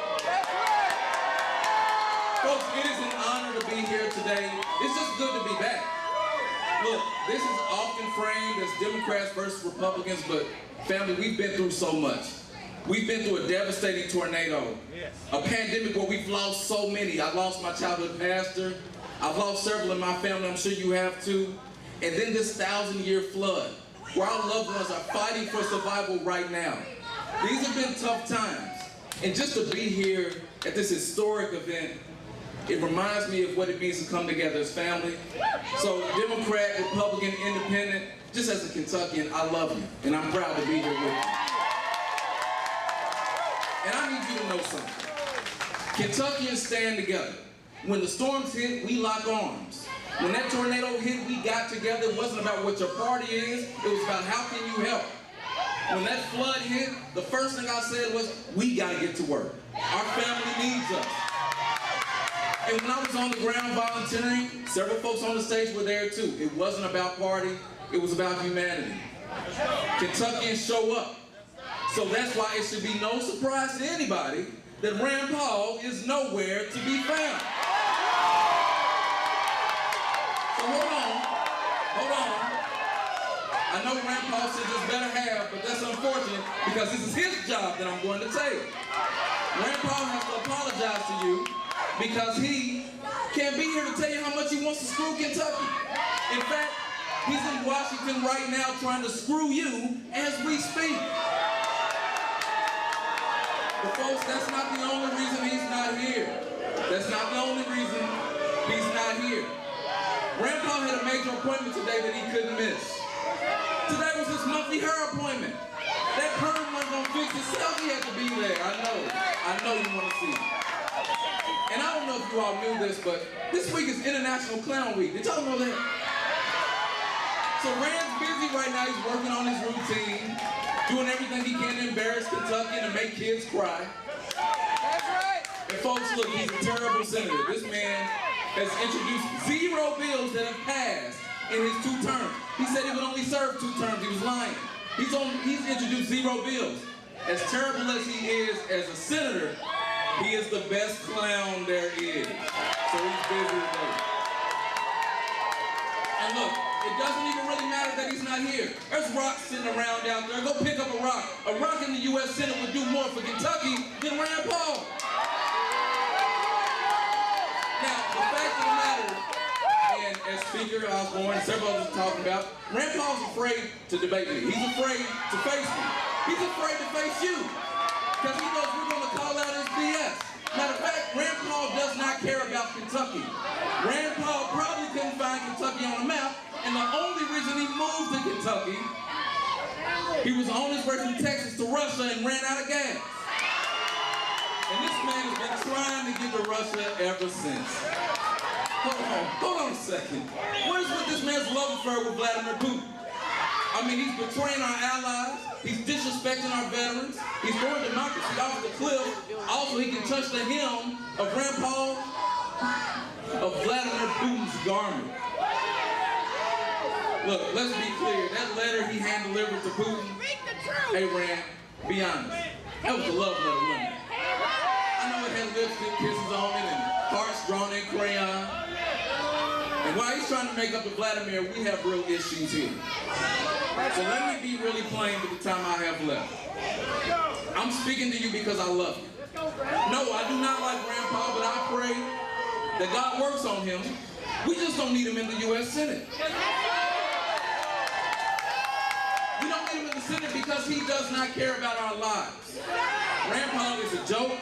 Folks, it is an honor to be here today. It's just good to be back. Look, this is often framed as Democrats versus Republicans, but family, we've been through so much. We've been through a devastating tornado, a pandemic where we've lost so many. I lost my childhood pastor. I've lost several in my family, I'm sure you have too. And then this 1,000-year flood, where our loved ones are fighting for survival right now. These have been tough times. And just to be here at this historic event, it reminds me of what it means to come together as family. So Democrat, Republican, Independent, just as a Kentuckian, I love you, and I'm proud to be here with you. And I need you to know something. Kentuckians stand together. When the storms hit, we lock arms. When that tornado hit, we got together. It wasn't about what your party is, it was about how can you help. When that flood hit, the first thing I said was, we gotta get to work. Our family needs us. And when I was on the ground volunteering, several folks on the stage were there too. It wasn't about party, it was about humanity. Kentuckians show up. So that's why it should be no surprise to anybody that Rand Paul is nowhere to be found. So hold on. I know Rand Paul said this better half, but that's unfortunate because this is his job that I'm going to take. Rand Paul has to apologize to you because he can't be here to tell you how much he wants to screw Kentucky. In fact, he's in Washington right now trying to screw you as we speak. But folks, that's not the only reason he's not here. That's not the only reason he's not here. Rand Paul had a major appointment today that he couldn't miss. Today was his monthly hair appointment. That perm wasn't gonna fix itself, he had to be there. I know you wanna see it. And I don't know if you all knew this, but this week is International Clown Week. Did y'all know that? So Rand's busy right now, he's working on his routine, doing everything he can to embarrass Kentucky and to make kids cry. That's right. And folks, look, he's a terrible senator. This man has introduced 0 bills that have passed in his 2 terms. He said he would only serve 2 terms. He was lying. He's introduced 0 bills. As terrible as he is as a senator, he is the best clown there is. So he's busy today. And look, it doesn't even really matter that he's not here. There's rocks sitting around out there. Go pick up a rock. A rock in the U.S. Senate would do more for Kentucky than Rand Paul. Now, the fact of the matter, and as Speaker Osborne and several others are talking about, Rand Paul's afraid to debate me. He's afraid to face me. He's afraid to face you. Because he knows we're going to call out his BS. Matter of fact, Rand Paul does not care about Kentucky. Rand Paul probably couldn't find Kentucky on the map, and the only reason he moved to Kentucky, he was on his way from Texas to Russia and ran out of gas. And this man has been trying to get to Russia ever since. Hold on a second. What is with this man's love affair with Vladimir Putin? I mean, he's betraying our allies. He's disrespecting our veterans. He's throwing democracy off the cliff. Also, he can touch the hem of Grandpa of Vladimir Putin's garment. Look, let's be clear. That letter he hand-delivered to Putin, hey, Rand, be honest. That was a love letter, wasn't it? I know it had lipstick kisses on it and hearts drawn in crayon. And while he's trying to make up to Vladimir, we have real issues here. So let me be really plain with the time I have left. I'm speaking to you because I love you. No, I do not like Grandpa, but I pray that God works on him. We just don't need him in the U.S. Senate. We don't need him in the Senate because he does not care about our lives. Grandpa is a joke.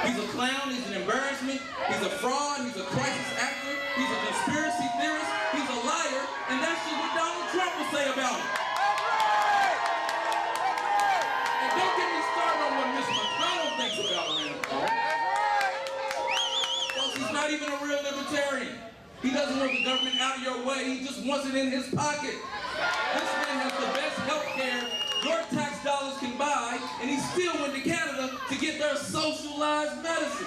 He's a clown. He's an embarrassment. He's a fraud. He's a crisis actor. He's a conspiracy theorist. He's a liar. And that's just what Donald Trump will say about him. And don't get me started on what Mitch McConnell thinks about Grandpa. Because he's not even a real libertarian. He doesn't want the government out of your way. He just wants it in his pocket. This man has the best health care your tax dollars can buy, and he still went to Canada to get their socialized medicine.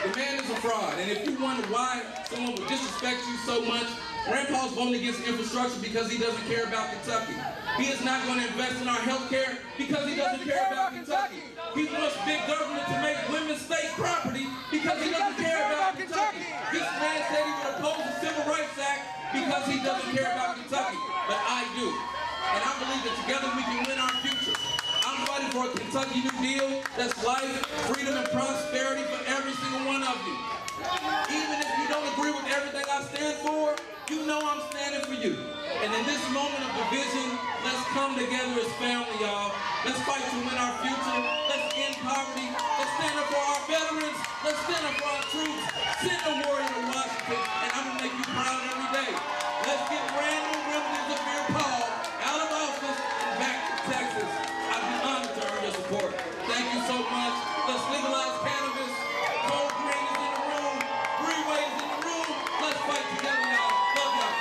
The man is a fraud, and if you wonder why someone would disrespect you so much, Grandpa's voting against infrastructure because he doesn't care about Kentucky. He is not going to invest in our health care because he doesn't care about Kentucky. He wants big government to make women's state property because he doesn't care about Kentucky. This man said he would oppose the Civil Rights Act because he doesn't care about Kentucky. But I do. And I believe that together we can win our future. I'm fighting for a Kentucky New Deal that's life, freedom, and prosperity for every single one of you. Even if you don't agree with everything I stand for, you know I'm standing for you. And in this moment of division, let's come together as family, y'all. Let's fight to win our future. Let's end poverty. Let's stand up for our veterans. Let's stand up for our troops. Send a warrior to Washington, and I'm going to make you proud every day. Let's get random remnants of Beer Paul out of office and back to Texas. I'd be honored to earn your support. Thank you so much. Let's legalize cannabis. Cold Green is in the room. Freeway is in the room. Let's fight together, y'all. Love y'all.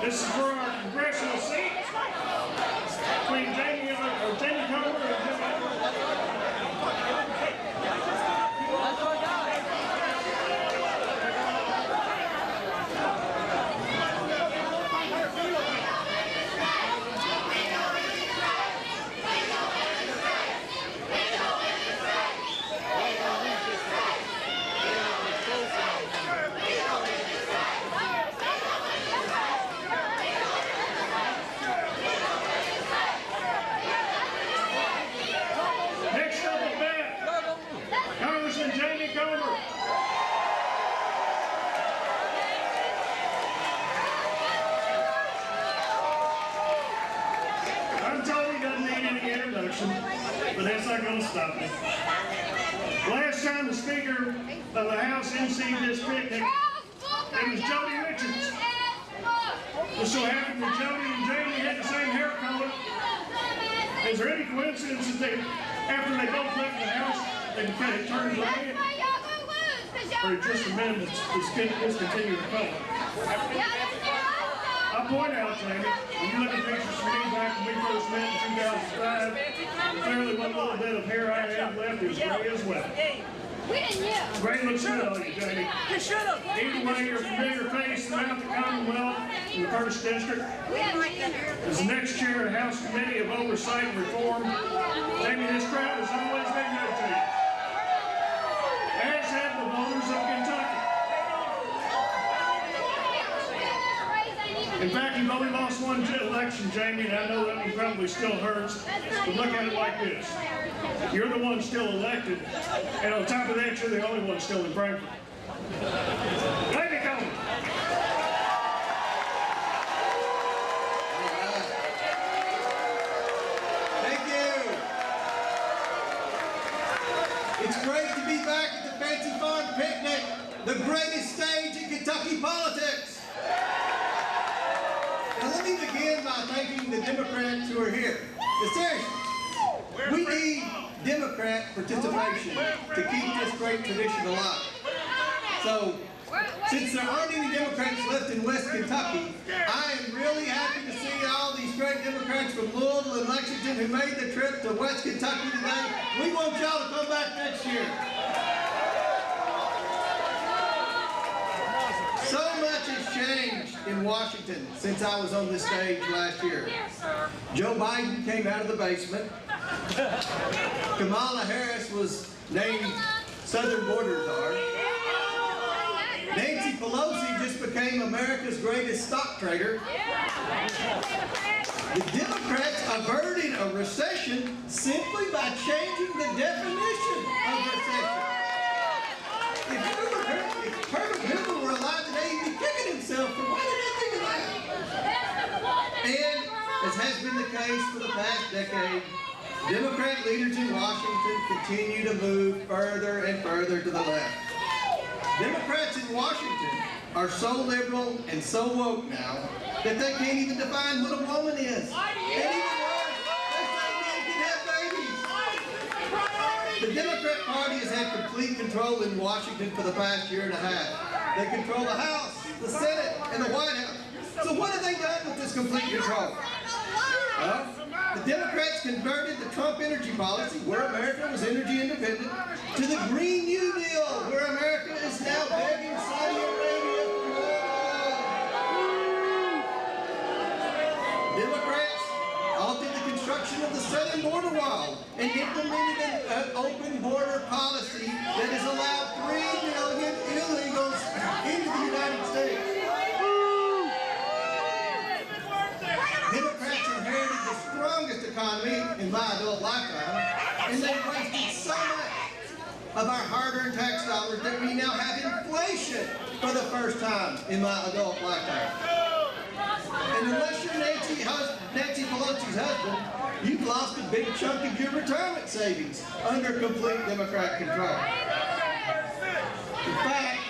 This is for our congressional seat between Jamie Comer and next up at bat, Congressman Jamie Comer. I'm told he doesn't need any introduction, but that's not going to stop me. Last time the Speaker of the House emceed this picnic, it was Jody Richards. It so happened that Jody and Jamie had the same hair color. Is there any coincidence that after they both left the house, they turned gray? Or just amendments discontinued the color? I'll point out, Jamie, when you look at pictures from me back when we first met in 2005, clearly one little bit of hair I have left is gray as well. Gray looks good on you, Jamie. Either way, you're a familiar face throughout the Commonwealth in the 1st District. As the next chair of the House Committee of Oversight and Reform, Jamie, this crowd has always been good to you. As have the voters of Kentucky. In fact, you've only lost one election, Jamie, and I know that one probably still hurts, but look at it like this. You're the one still elected, and on top of that, you're the only one still in Frankfurt. Jamie Comer. Thank you. It's great to be back at the Fancy Farm Picnic, the greatest stage in Kentucky politics. Now let me begin by thanking the Democrats who are here. But seriously, we need Democrat participation to keep this great tradition alive. So, since there aren't any Democrats left in West Kentucky, I am really happy to see all these great Democrats from Louisville and Lexington who made the trip to West Kentucky today. We want y'all to come back next year. So much has changed in Washington since I was on this stage last year. Joe Biden came out of the basement. Kamala Harris was named Southern Border Czar. Nancy Pelosi just became America's greatest stock trader. The Democrats averted a recession simply by changing the definition of recession. If Herbert Hoover were alive today, he'd be kicking himself for why did I think of that? And, as has been the case for the past decade, Democrat leaders in Washington continue to move further and further to the left. Democrats in Washington are so liberal and so woke now that they can't even define what a woman is. And even worse, they say men can have babies. The Democrat Party has had complete control in Washington for the past year and a half. They control the House, the Senate, and the White House. So what have they done with this complete control? Well, the Democrats converted the Trump energy policy, where America was energy independent, to the Green New Deal, where America is now begging Saudi Arabia for oil. Democrats altered the construction of the southern border wall and implemented an open border policy that has allowed 3 million illegals into the United States. Democrats inherited the strongest economy in my adult lifetime, and they wasted so much of our hard-earned tax dollars that we now have inflation for the first time in my adult lifetime. And unless you're Nancy Pelosi's husband, you've lost a big chunk of your retirement savings under complete Democrat control. In fact,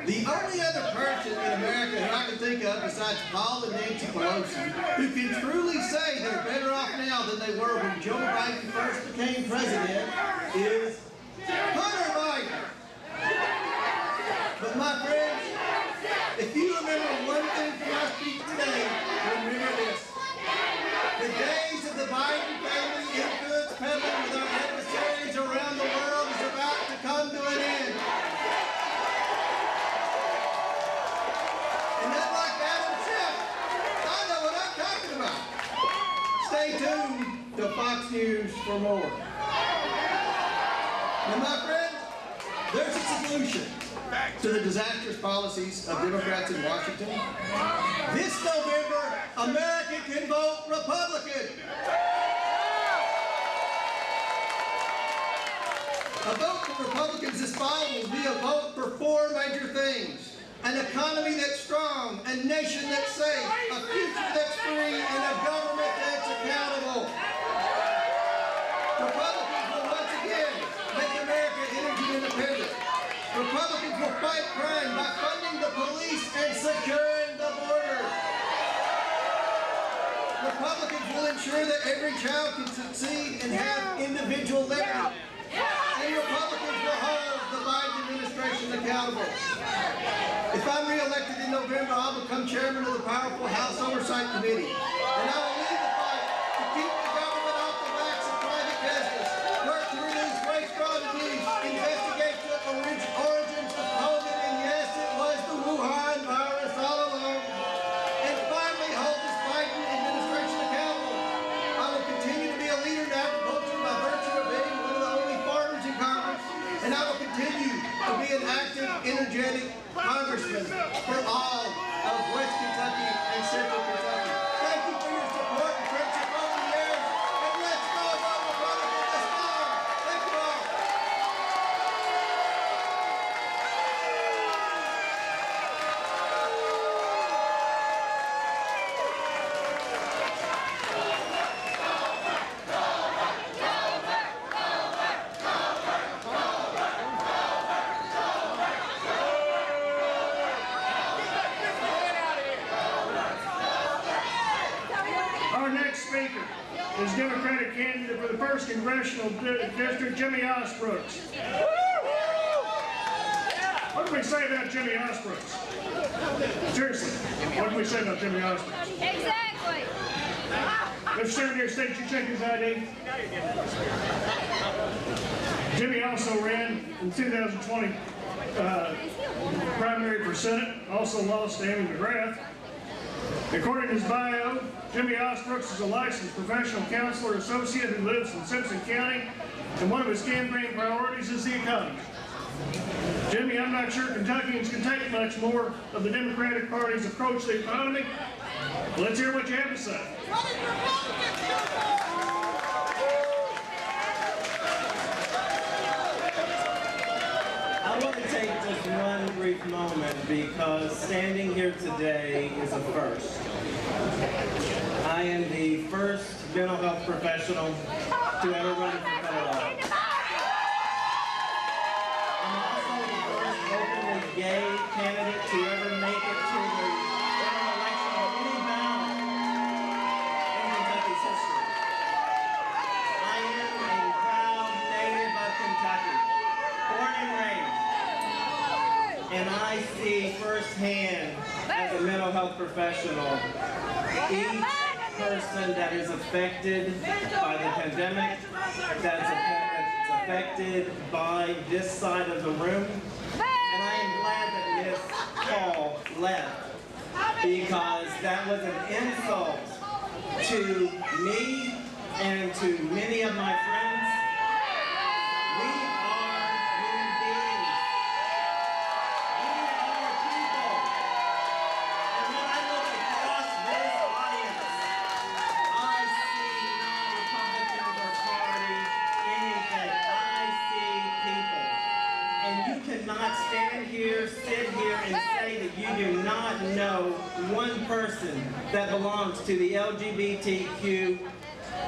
the only other person in America who I can think of besides Paul and Nancy Pelosi who can truly say they're better off now than they were when Joe Biden first became president is Hunter Biden. But my friends, if you remember one thing from our speech for more. Now, my friends, there's a solution to the disastrous policies of Democrats in Washington. This November, America can vote Republican. A vote for Republicans this fall will be a vote for 4 major things. An economy that's strong, a nation that's safe, a future that's free, and a government that's accountable. Republicans will once again make America energy independent. Republicans will fight crime by funding the police and securing the border. Republicans will ensure that every child can succeed and have individual liberty. And Republicans will hold the Biden administration accountable. If I'm re-elected in November, I'll become chairman of the powerful House Oversight Committee. And I will lead the fight to keep the government off the backs of private business, work to reduce waste, fraud, and abuse, investigate the origins of COVID, and yes, it was the Wuhan virus all along, and finally hold this Biden administration accountable. I will continue to be a leader in agriculture by virtue of being one of the only farmers in Congress, and I will continue to be an active, energetic congressman for all of West Kentucky and Central Kentucky. Thank you for your support and friendship over the years, and let's go vote Republican this fall. Thank you all. Our next speaker is Democratic candidate for the 1st Congressional District, Jimmy Osbrooks. What can we say about Jimmy Osbrooks? Seriously, what can we say about Jimmy Osbrooks? Exactly. Mr. Secretary of State, you check his ID. Jimmy also ran in 2020 primary for Senate, also lost to Amy McGrath. According to his bio, Jimmy Osbrooks is a licensed professional counselor associate who lives in Simpson County, and one of his campaign priorities is the economy. Jimmy, I'm not sure Kentuckians can take much more of the Democratic Party's approach to the economy. Let's hear what you have to say. I want to take just one brief moment because standing here today is a first. I am the first mental health professional to ever run for federal office. I'm also the first openly gay candidate to ever make it to the election on any ballot in Kentucky's history. I am a proud native of Kentucky, born and raised. And I see firsthand, as a mental health professional, each person that is affected by the pandemic, that's affected by this side of the room. And I am glad that Ms. Hall left, because that was an insult to me and to many of my friends. We are human beings. We are people. And when I look across this audience, I see not Republicans or party, anything. I see people. And you cannot stand here, sit here, and say that you do not know one person that belongs to the LGBTQ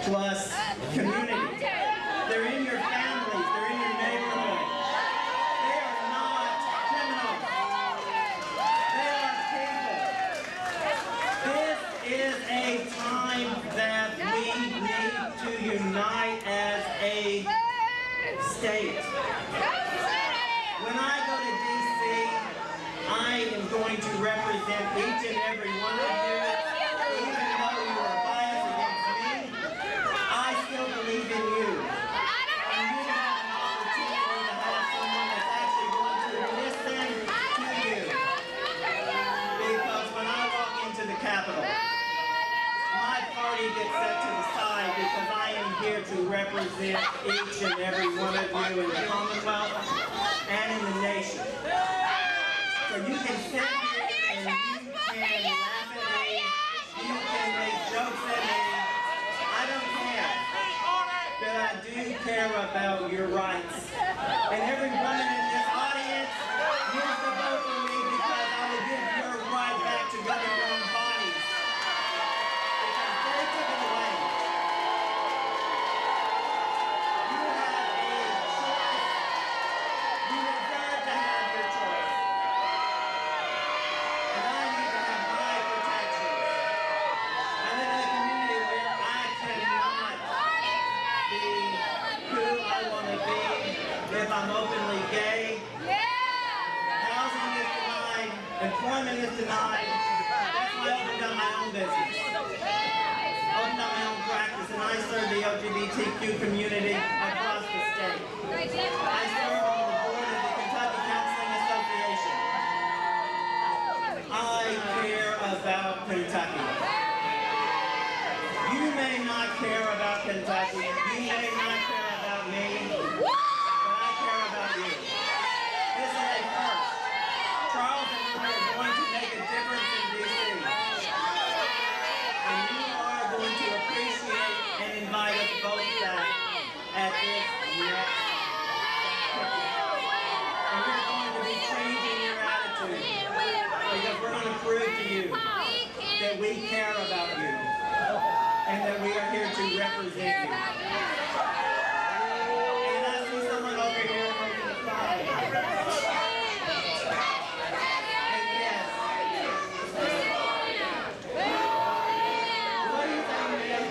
plus community. They're in your families, they're in your neighborhood. They are not criminals. They are people. This is a time that we need to unite as a state. When I go to D.C., I am going to represent each and every one of you. Even though you are biased against me, I still believe in you. And you have an opportunity to have someone that's actually going to listen to you. Because when I walk into the Capitol, my party gets set to the side because I am here to represent represent each and every one of you in the Commonwealth and in the nation. So you can sit here and you can laugh at me, you can make jokes at me. I don't care. But I do care about your rights. And every woman in this audience needs to vote for me because I will give your right back to govern your own bodies. Because they took it away. You have a choice. You deserve to have your choice. And I need to have my protections. I live in a community where I cannot be who I want to be if I'm openly gay. Housing is denied. Employment is denied. That's why I opened up my own business. Opened up my own practice, and I serve the LGBTQ community across the state. I serve on the board of the Kentucky Counseling Association. I care about Kentucky. You may not care about Kentucky. You may not care about me. But I care about you. This is a first. Charles and I are going to make a difference in D.C. And you are going to appreciate and invite us both back at this next and we're going to be changing your attitude because we're going to prove to you that we care about you and that we are here to represent you. And I see someone over here holding the flag. And yes. What do you think, man?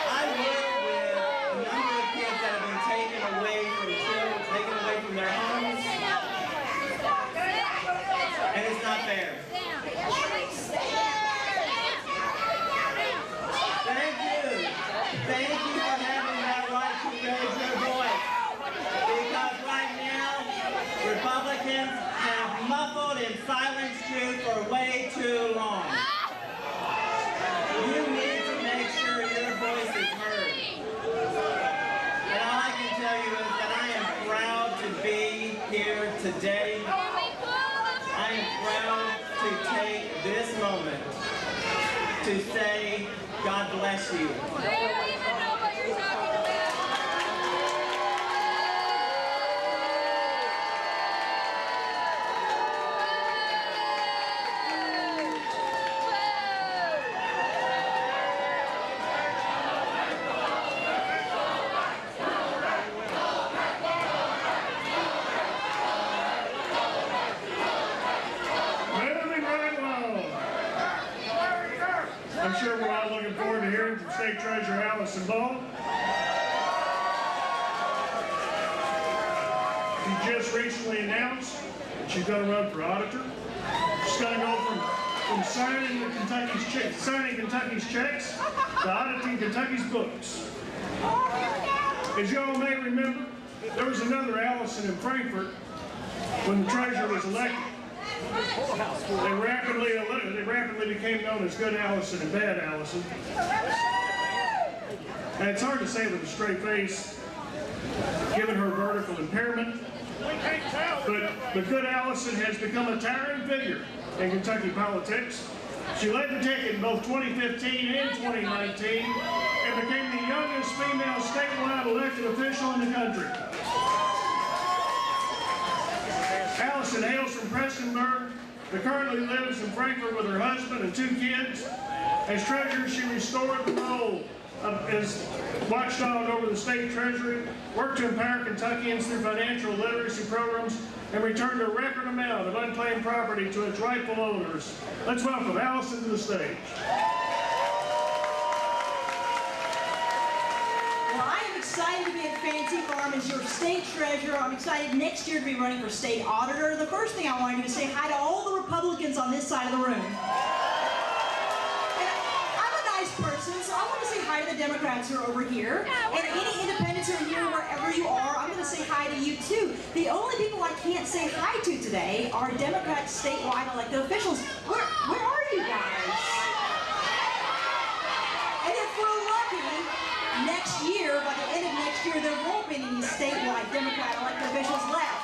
I work with a number of kids that have been taken away from children, taken away from their homes. And it's not fair. Thank you. Thank you for having that right to raise your voice. Because right now, Republicans have muffled and silenced you for way too long. You need to make sure your voice is heard. And all I can tell you is that I am proud to be here today. I am proud to take this moment to say, God bless you. Moving right along. I'm sure we're all looking forward to hearing from State Treasurer Allison Ball. She just recently announced that she's going to run for auditor. She's going to go from signing Kentucky's checks to auditing Kentucky's books. As you all may remember, there was another Allison in Frankfort when the treasurer was elected. They rapidly became known as Good Allison and Bad Allison. And it's hard to say with a straight face, given her vertical impairment. But Good Allison has become a towering figure in Kentucky politics. She led the ticket in both 2015 and 2019 and became the youngest female statewide elected official in the country. Allison hails from Prestonburg, but currently lives in Frankfort with her husband and 2 kids. As treasurer, she restored the role as watchdog over the state treasury, worked to empower Kentuckians through financial literacy programs, and returned a record amount of unclaimed property to its rightful owners. Let's welcome Allison to the stage. Well, I am excited to be at Fancy Farm as your state treasurer. I'm excited next year to be running for state auditor. The first thing I want to do is say hi to all the Republicans on this side of the room. And I'm a nice person, so I want to say hi to the Democrats who are over here. And any independents who are here, wherever you are, I'm going to say hi to you too. The only people I can't say hi to today are Democrat statewide elected officials. Where are you guys? year there won't be any statewide Democrat elected officials left.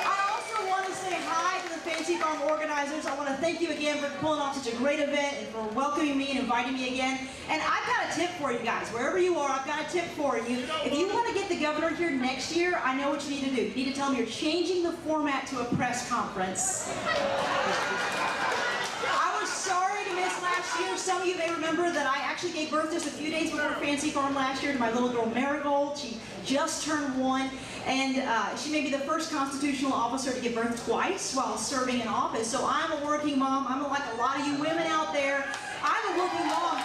I also want to say hi to the Fancy Farm organizers. I want to thank you again for pulling off such a great event and for welcoming me and inviting me again. And I've got a tip for you guys. Wherever you are, I've got a tip for you. If you want to get the governor here next year, I know what you need to do. You need to tell him you're changing the format to a press conference. I was sorry to miss last year. Some of you may remember that I actually gave birth just a few days before Fancy Farm last year to my little girl Marigold. She just turned 1, and she may be the first constitutional officer to give birth twice while serving in office. So I'm a working mom. I'm like a lot of you women out there. I'm a working mom,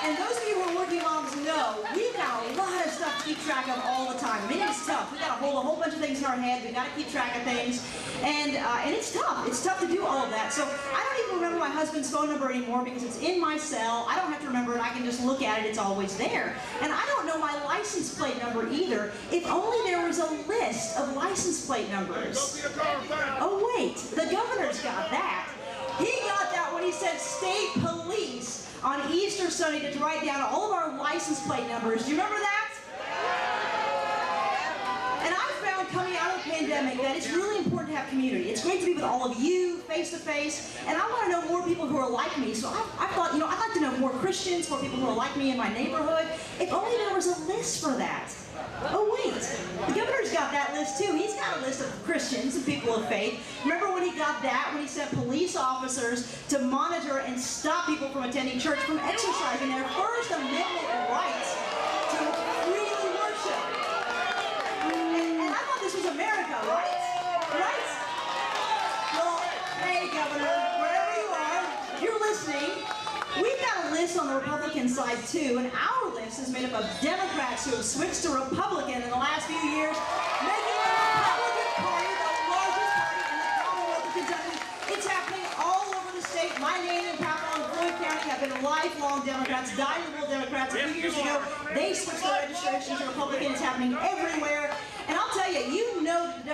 and those of you who are working moms know we've got a lot of stuff to keep track of all the time. I mean, it's tough. We've got to hold a whole bunch of things in our head. We've got to keep track of things, and it's tough. It's tough to do all of that. So I don't even remember my husband's phone number anymore because it's in my cell. I don't have to remember it. I can just look at it. It's always there. And I don't know my license plate number either. If only there was a list of license plate numbers. Oh, wait. The governor's got that. He got that when he said state police on Easter Sunday to write down all of our license plate numbers. Do you remember that? And I found coming out of the pandemic that it's really important to have community. It's great to be with all of you face to face, and I want to know more people who are like me. So I thought, I'd like to know more Christians, more people who are like me in my neighborhood. If only there was a list for that. Oh wait, the governor's got that list too. He's got a list of Christians and people of faith. Remember when he got that, when he sent police officers to monitor and stop people from attending church, from exercising their First Amendment rights to freely worship. And I thought this was America, right? Right? Well, hey Governor, wherever you are, if you're listening, we've got a list on the Republican side too, and our list is made up of Democrats who have switched to Republican in the last few years, making the Republican Party the largest party in the Commonwealth of Kentucky. It's happening all over the state. My name and Papa and Floyd County have been lifelong Democrats, dyed-liberal Democrats. A few years ago, they switched their registration to Republican. It's happening everywhere. And I'll tell you, you know the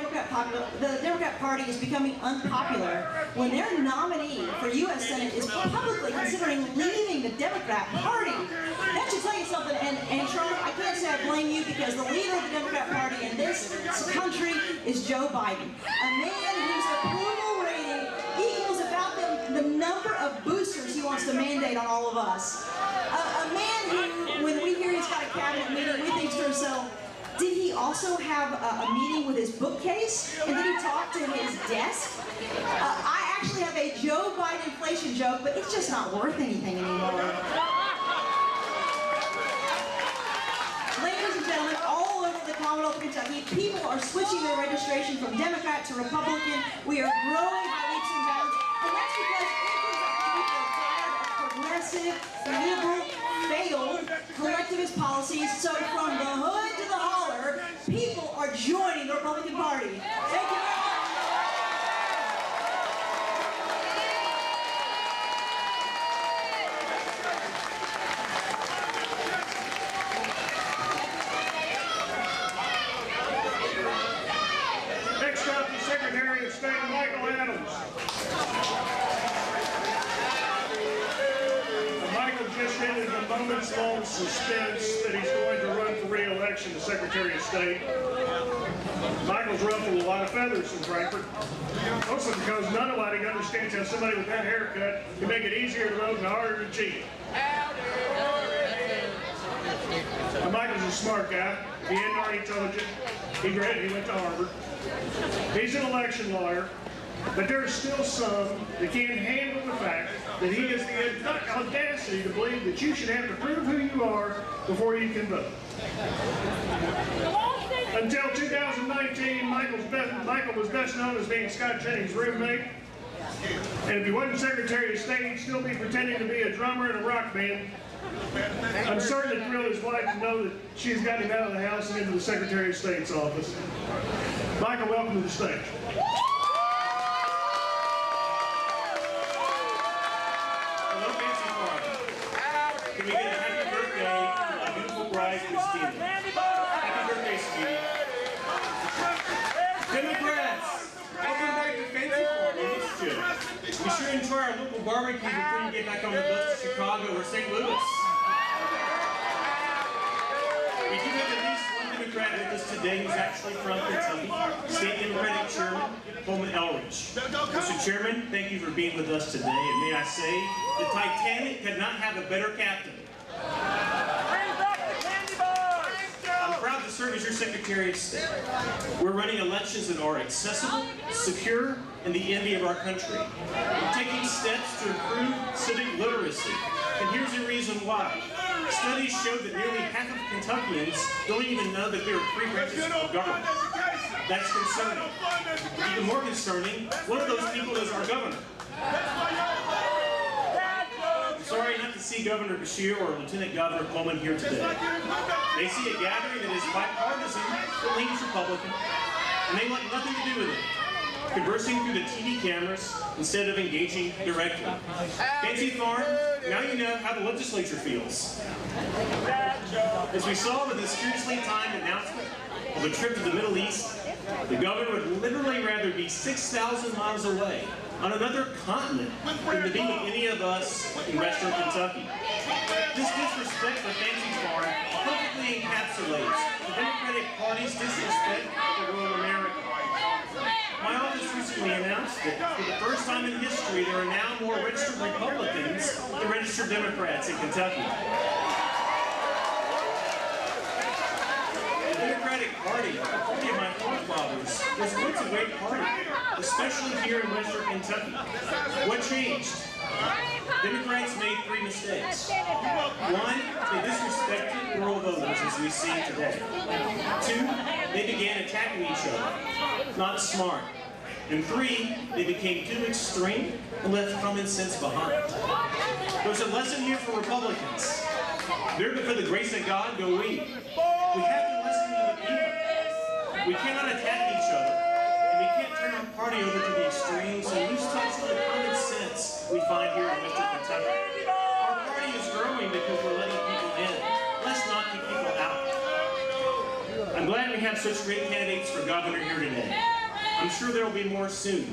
Democrat Party is becoming unpopular when their nominee for U.S. Senate is publicly considering leaving the Democrat Party. That should tell you something. And Charlotte, I can't say I blame you because the leader of the Democrat Party in this country is Joe Biden, a man whose approval rating equals about the number of boosters he wants to mandate on all of us. A man who, when we hear he's got a cabinet meeting, we think to ourselves, did he also have a meeting with his bookcase? And did he talk to his desk? I actually have a Joe Biden inflation joke, but it's just not worth anything anymore. Ladies and gentlemen, all over the Commonwealth of Kentucky, people are switching their registration from Democrat to Republican. We are growing by leaps and bounds, and that's because people are tired of progressive, liberal, failed collectivist policies. So from the hood to the holler, people are joining the Republican Party. Thank you very much. Next up, the Secretary of State, Michael Adams. Michael just ended a moments-long suspense that he's going to run for re-election as Secretary of State. Michael's ruffled a lot of feathers in Frankfort, mostly because nobody understands how somebody with that haircut can make it easier to vote and harder to cheat. Now, Michael's a smart guy. He hadn't already told you. He went to Harvard. He's an election lawyer. But there are still some that can't handle the fact that he has the audacity to believe that you should have to prove who you are before you can vote. Until 2019, Michael was best known as being Scott Jennings' roommate. And if he wasn't Secretary of State, he'd still be pretending to be a drummer in a rock band. I'm certain it thrilled his wife to know that she's gotten him out of the house and into the Secretary of State's office. Michael, welcome to the stage. Can we get a happy birthday to my beautiful bride, Christina? Happy birthday, sweetie. Democrats, welcome back to Fancy Farm. We missed you. Be sure to enjoy our local barbecue before you get back on the bus to Chicago or St. Louis. We do have at least one Democrat with us today who's actually from Kentucky, State Democratic Chairman Coleman Elridge. Mr. Chairman, thank you for being with us today, and may I say, the Titanic could not have a better captain. I'm proud to serve as your Secretary of State. We're running elections that are accessible, secure, and the envy of our country. We're taking steps to improve civic literacy, and here's the reason why. Studies show that nearly half of Kentuckians don't even know that there are 3 branches of government. That's concerning. Even more concerning, one of those people is our governor. Sorry not to see Governor Beshear or Lieutenant Governor Coleman here today. They see a gathering that is bipartisan but leans Republican, and they want nothing to do with it, conversing through the TV cameras instead of engaging directly. Fancy Farm, now you know how the legislature feels. As we saw with this curiously timed announcement of a trip to the Middle East, the governor would literally rather be 6,000 miles away on another continent than to be with any of us in Western Kentucky. This disrespect for Fancy Farm perfectly encapsulates the Democratic Party's disrespect for rural America. My office recently announced that for the first time in history, there are now more registered Republicans than registered Democrats in Kentucky. The Democratic Party, the party of my forefathers, was once a great party, especially here in Western Kentucky. What changed? Democrats made 3 mistakes. 1, they disrespected rural voters, as we see today. 2, they began attacking each other. Not smart. And 3, they became too extreme and left common sense behind. There's a lesson here for Republicans. There but for the grace of God go we. We have to listen to the people. We cannot attack each other. And we can't turn our party over to the extremes and lose touch with the common sense we find here in Western Kentucky. Our party is growing because we're letting people in. Let's not keep people out. I'm glad we have such great candidates for governor here today. I'm sure there will be more soon.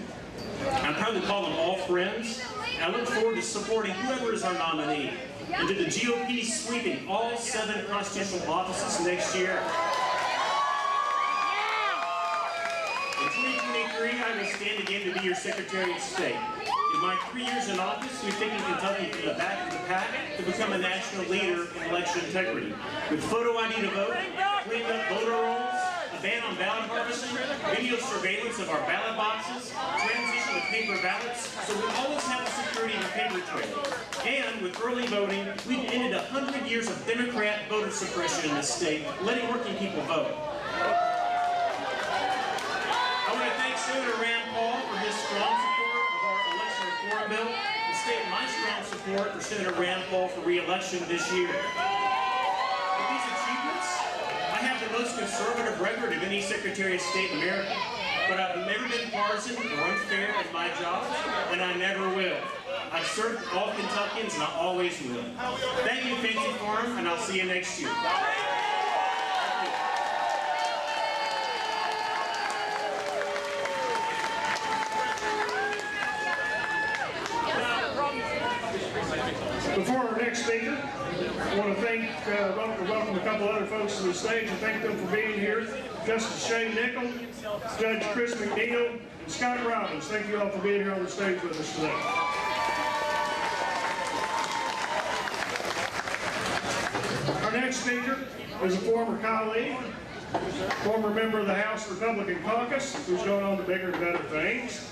I'm proud to call them all friends, and I look forward to supporting whoever is our nominee, and to the GOP sweeping all 7 constitutional offices next year. In 2023, I will stand again to be your Secretary of State. In my 3 years in office, we've taken Kentucky from the back of the pack to become a national leader in election integrity. With photo ID to vote, cleaned up voter rolls, a ban on ballot harvesting, video surveillance of our ballot boxes, transition to paper ballots, so we always have the security of a paper trail. And with early voting, we've ended 100 years of Democrat voter suppression in this state, letting working people vote. I want to thank Senator Rand Paul for his strong support of our election reform bill, and state my strong support for Senator Rand Paul for re-election this year. With these achievements, I have the most conservative record of any Secretary of State in America, but I've never been partisan or unfair at my job, and I never will. I've served all Kentuckians, and I always will. Thank you, Fancy Farm, and I'll see you next year. Before our next speaker, I want to welcome a couple other folks to the stage and thank them for being here. Justice Shane Nickel, Judge Chris McNeil, and Scott Robbins. Thank you all for being here on the stage with us today. Our next speaker is a former colleague, former member of the House Republican Caucus, who's going on to bigger and better things.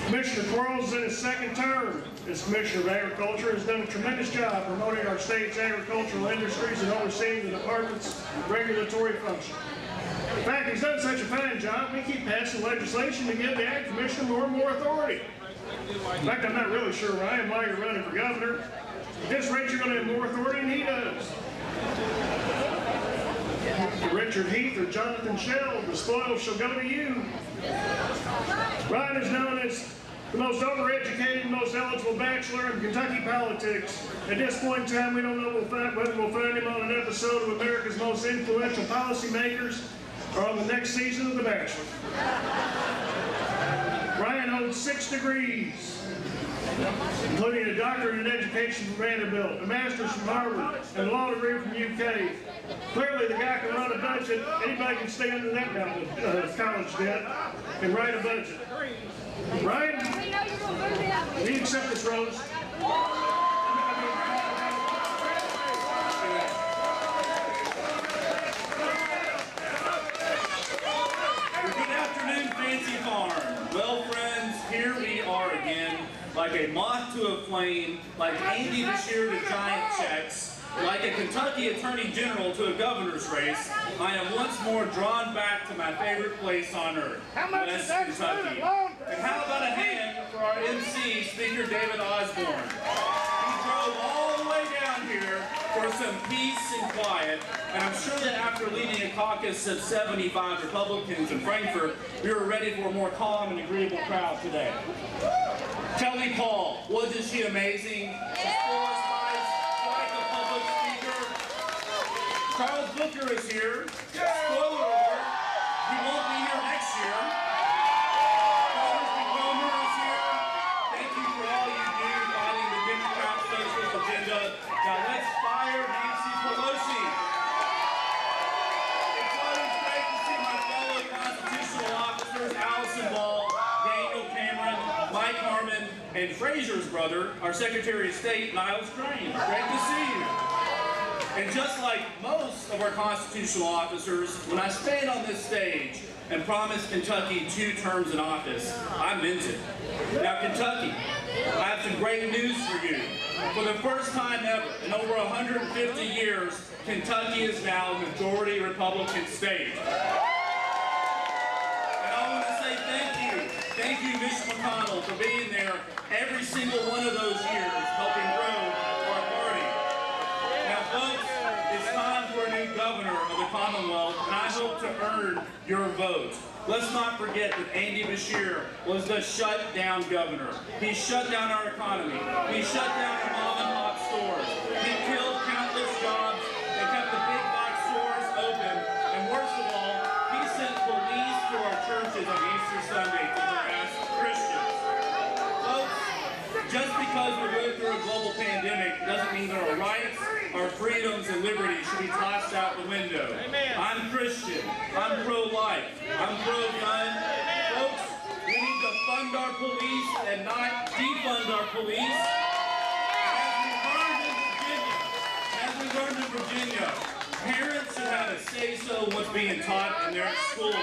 Commissioner Quarles is in his 2nd term as Commissioner of Agriculture, has done a tremendous job promoting our state's agricultural industries and overseeing the department's regulatory function. In fact, he's done such a fine job, we keep passing legislation to give the Ag Commissioner more and more authority. In fact, I'm not really sure, Ryan, why you're running for governor. At this rate, you're going to have more authority than he does. Richard Heath or Jonathan Shell, the spoils shall go to you. Ryan is known as the most overeducated, most eligible bachelor in Kentucky politics. At this point in time, we don't know whether we'll find him on an episode of America's Most Influential Policymakers or on the next season of The Bachelor. Ryan holds 6 degrees including a doctorate in education from Vanderbilt, a master's from Harvard, and a law degree from UK. Clearly, the guy can run a budget. Anybody can stay under that mountain of college debt and write a budget. Right? Do you accept this, Rose? Good afternoon, Fancy Farm. Well, friends, here we are again, like a moth to a flame, like Andy Beshear to giant checks, like a Kentucky Attorney General to a governor's race. I am once more drawn back to my favorite place on earth, West Kentucky. And how about a hand for our MC, Speaker David Osborne? He drove all the way down here for some peace and quiet, and I'm sure that after leading a caucus of 75 Republicans in Frankfurt, we were ready for a more calm and agreeable crowd today. Kelly Paul, wasn't she amazing? She's full of spice, quite a public speaker. Charles Booker is here. Spoiler alert, he won't be here next year. Congressman Comer is here. Thank you for all you do fighting the Democrat socialist agenda. Now let's fire Nancy Pelosi. It's always great to see my fellow constitutional officers, Allison Ball, Daniel Cameron, Mike Harmon, and Fraser's brother, our Secretary of State, Niles Crane. Great to see you. And just like most of our constitutional officers, when I stand on this stage and promise Kentucky 2 terms in office, I meant it. Now, Kentucky, I have some great news for you. For the first time ever, in over 150 years, Kentucky is now a majority Republican state. And I want to say thank you. Thank you, Mitch McConnell, for being there every single one of those years, helping grow our party. Now, folks, it's time for a new governor of the Commonwealth, and I hope to earn your vote. Let's not forget that Andy Beshear was the shut-down governor. He shut down our economy. He shut down the mom-and-pop stores. He killed countless jobs and kept the big box stores open. And worst of all, he sent police to our churches on Easter Sunday to harass Christians. Folks, just because we're going through a global pandemic doesn't mean that our rights, our freedoms, and liberties should be tossed out the window. I'm Christian. I'm pro-life. I'm pro-gun. Folks, we need to fund our police and not defund our police. As we learned in Virginia, parents should have a say-so in what's being taught in their schools.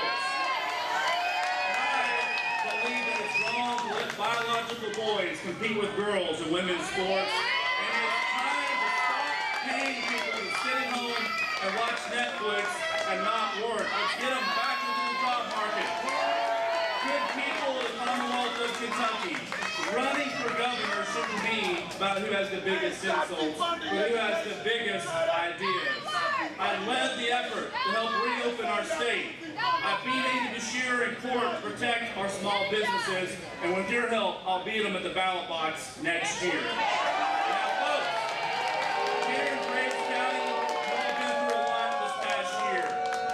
I believe that it's wrong to let biological boys compete with girls in women's sports. And it's time to stop paying people to sit at home and watch Netflix and not work. Let's get them back into the job market. Good people of the Commonwealth of Kentucky, running for governor shouldn't be about who has the biggest insults, but who has the biggest ideas. I led the effort to help reopen our state. I beat Andy Beshear in court to protect our small businesses, and with your help, I'll beat them at the ballot box next year. Now, folks, here in Graves County, we've been through a lot this past year.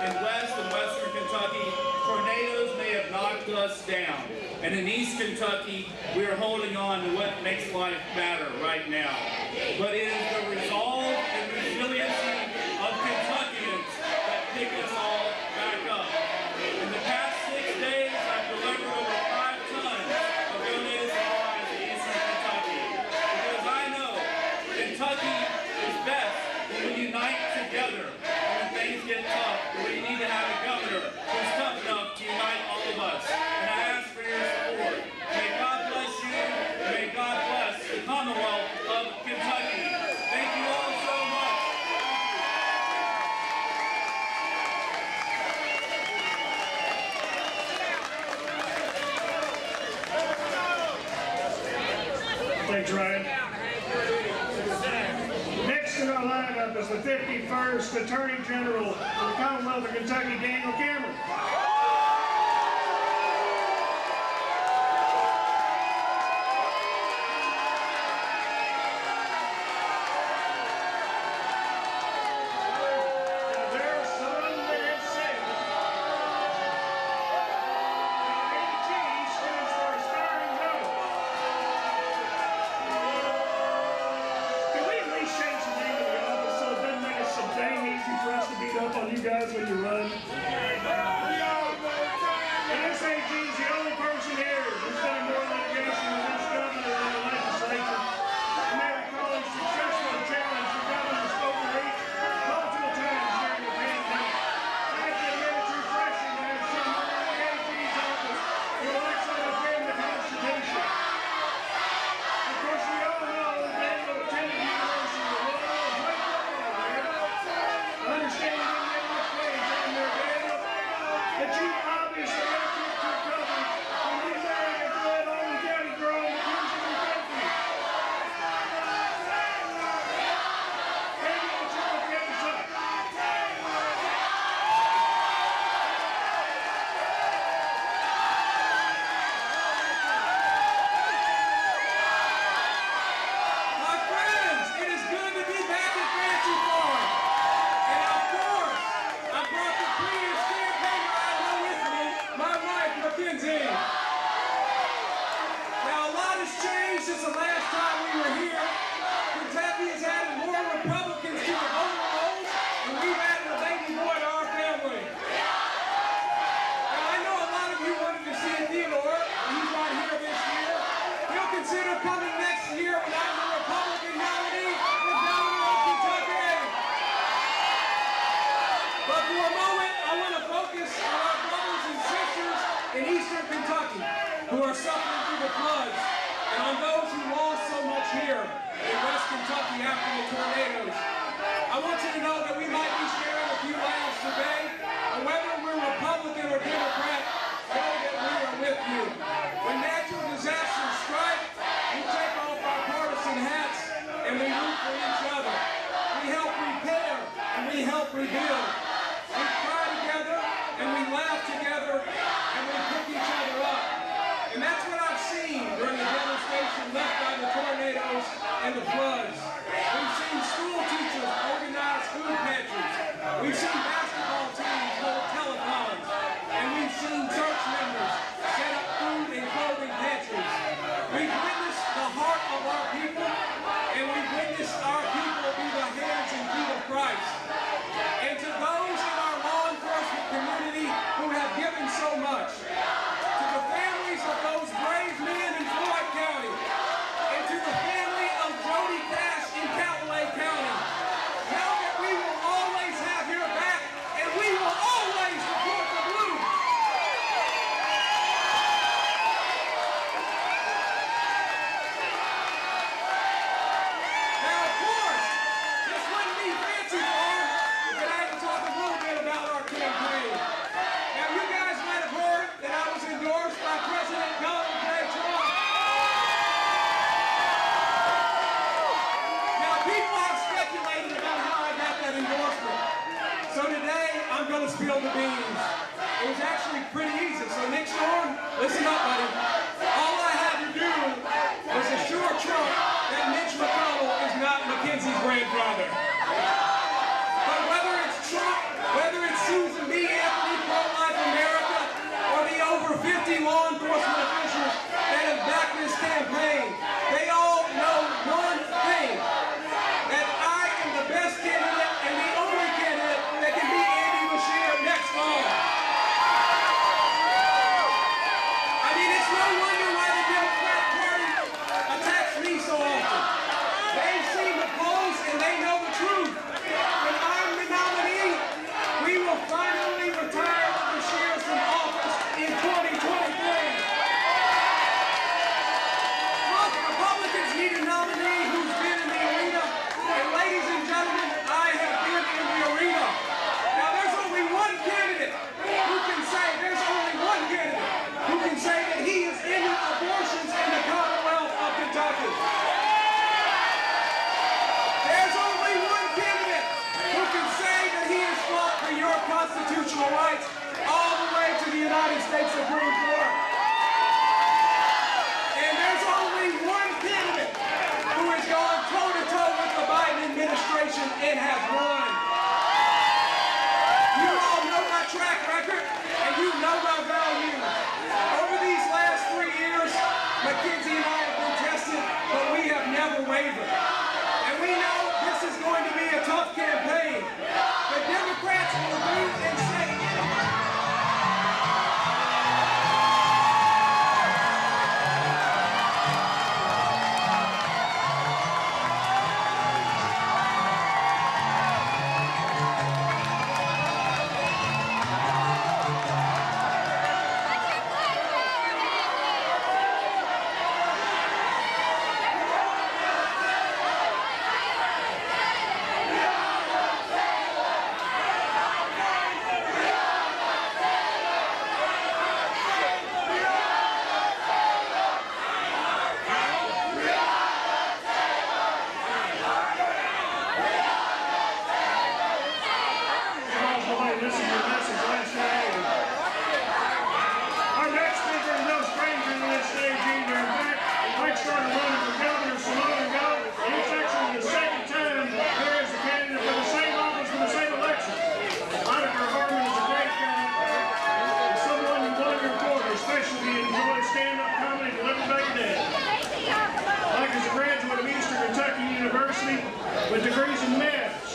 In West and Western Kentucky, tornadoes may have knocked us down. And in East Kentucky, we are holding on to what makes life matter right now. But it is the resolve and resiliency of Kentuckians that pick us all back up. In the past 6 days, I've delivered over 5 tons of donated supplies to Eastern Kentucky. Because I know Kentucky is best when we unite together. And when things get tough, we need to have a governor who's tough enough to unite all of us. And I ask for your support. May God bless you. May God bless the Commonwealth of Kentucky. Thank you all so much. Thanks, Ryan. Next in our lineup is the 51st Attorney General of the Commonwealth of Kentucky, Daniel Cameron. guys when you run. And this AG is the only person here who's done more litigation with this governor than the legislature. You may recall his successful challenge for governor's overreach multiple times during the pandemic. I have to admit it's refreshing to have someone in the AG's office who likes to defend the Constitution. Of course, we all know that being able to attend the University of Louisville is way I understand you didn't get much wage on there, Daniel, but you obviously have to your coverage when you married a good old county girl in Houston, Kentucky. Maybe it's your cancer. My friends, it is good to be back at Fancy Farm. And of course, I brought the prettiest campaign ride home with me, my wife, Mackenzie. Now, a lot has changed since the last time we were here. Kentucky has added more Republicans to the voter rolls, and we've added a baby boy to our family. Now, I know a lot of you wanted to see Theodore, and he's not here this year. He'll consider coming next year when I'm the Republican nominee for governor of Kentucky. But for a moment, I want to focus on our brothers and sisters in eastern Kentucky who are suffering through the floods, and on those who lost so much here in West Kentucky after the tornadoes. I want you to know that we might be sharing a few laughs today, and whether we're Republican or Democrat, know that we are with you. When natural disasters strike, we take off our partisan hats and we root for each other. We help repair and we help rebuild. We cry together and we laugh together and we pick each other up. And that's what I've seen during the devastation left by the tornadoes and the floods. We've seen school teachers organize food pantries. We've seen basketball teams hold telethons. And we've seen church members set up food and clothing pantries. We've witnessed the heart of our people, and we've witnessed our people be the hands and feet of Christ. And to those in our law enforcement community who have given so much, to the families of those brave men in Floyd County, and to the family of Jody Cash in Callaway County, know that we will always have your back, and we will always support the blue. Now, of course, this wouldn't be Fancy Farm if I hadn't talked a little bit about our campaign. Now, you guys might have heard that I was endorsed by President Donald J. Trump. Now, people have speculated about how I got that endorsement. So today, I'm going to spill the beans. It was actually pretty easy. So Nick Storm, listen up, buddy. All I had to do was assure Trump that Mitch McConnell is not Mackenzie's grandfather. But whether it's Trump, whether it's Susan B. Anthony, Pro-Life America, or the over 50 law enforcement officials that have backed this campaign, they all know one thing, that I am the best candidate and the only candidate that can beat Andy Beshear next fall. I mean, it's no wonder why the Democrat Party attacks me so often. They've seen the polls and they know the truth.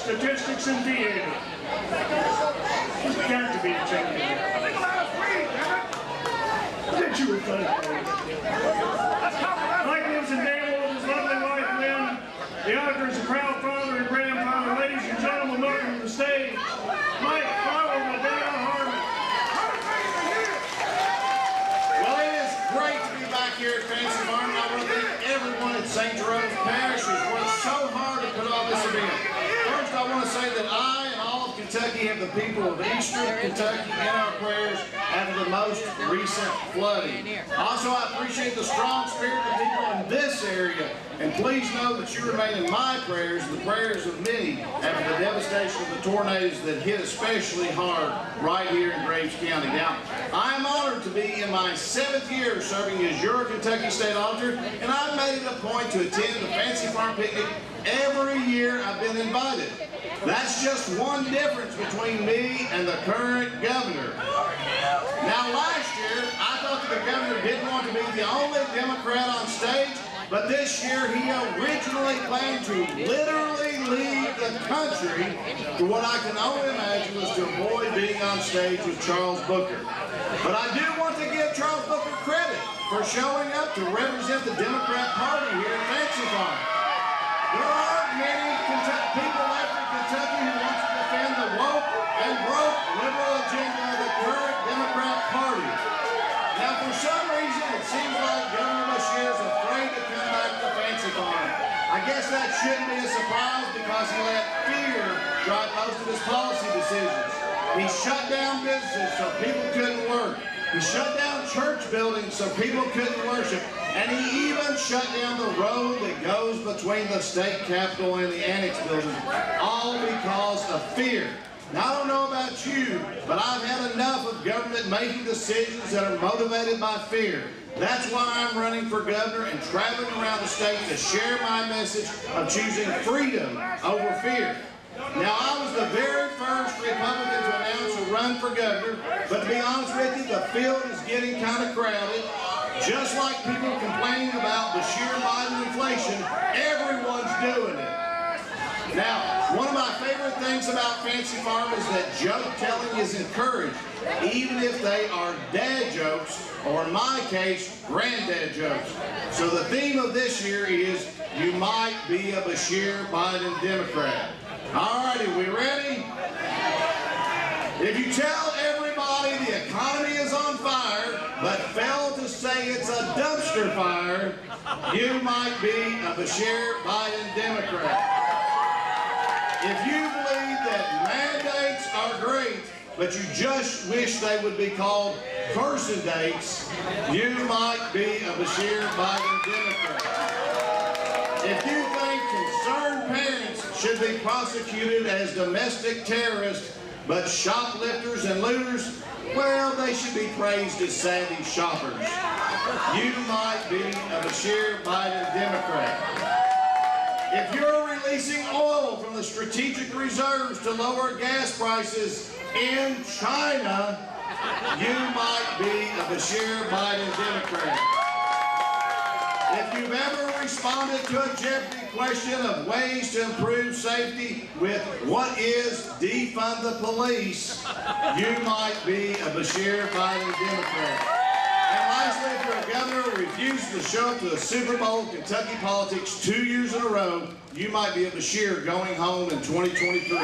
statistics in theater. It's got to be a champion. That you were funny. Mike lives in Danville with his lovely wife, Lynn. The author is a proud father and grandfather. Ladies and gentlemen, welcome to the stage, Mike Harmon. Well, it is great to be back here at Fancy Farm. I want to thank everyone at St. Jerome's Parish who's worked so hard to put on this event. First, I want to say that I and all of Kentucky have the people of Eastern Kentucky in our prayers after the most recent flooding. Also, I appreciate the strong spirit of people in this area, and please know that you remain in my prayers and the prayers of many after the devastation of the tornadoes that hit especially hard right here in Graves County. Now, I am honored to be in my 7th year serving as your Kentucky State Auditor, and I've made it a point to attend the Fancy Farm Picnic every year I've been invited. That's just one difference between me and the current governor. Now, last year, I thought that the governor didn't want to be the only Democrat on stage, but this year he originally planned to literally leave the country for what I can only imagine was to avoid being on stage with Charles Booker. But I do want to give Charles Booker credit for showing up to represent the Democrat Party here at Fancy Farm. There aren't many people left in Kentucky who want to defend the woke and broke liberal agenda of the current Democrat Party. Now, for some reason, it seems like Governor Beshear is afraid to come back to Fancy Farm. I guess that shouldn't be a surprise because he let fear drive most of his policy decisions. He shut down businesses so people couldn't work. He shut down church buildings so people couldn't worship. And he even shut down the road that goes between the state capitol and the annex building, all because of fear. Now, I don't know about you, but I've had enough of government making decisions that are motivated by fear. That's why I'm running for governor and traveling around the state to share my message of choosing freedom over fear. Now, I was the very first Republican to announce a run for governor, but to be honest with you, the field is getting kind of crowded. Just like people complaining about the sheer Biden inflation, everyone's doing it. Now, one of my favorite things about Fancy Farm is that joke telling is encouraged, even if they are dad jokes, or in my case, granddad jokes. So the theme of this year is, you might be a Beshear Biden Democrat. All righty, we ready? If you tell everybody the economy is on fire, but fail to say it's a dumpster fire, you might be a Beshear Biden Democrat. If you believe that mandates are great, but you just wish they would be called person dates, you might be a Beshear Biden Democrat. If you think concerned parents should be prosecuted as domestic terrorists, but shoplifters and looters, well, they should be praised as savvy shoppers. You might be a Beshear Biden Democrat. If you're releasing oil from the strategic reserves to lower gas prices in China, you might be a Beshear Biden Democrat. If you've ever responded to a Jeopardy question of ways to improve safety with what is defund the police, you might be a Beshear Biden Democrat. And lastly, if you're a governor who refuses to show up to the Super Bowl Kentucky politics 2 years in a row, you might be a Beshear going home in 2023.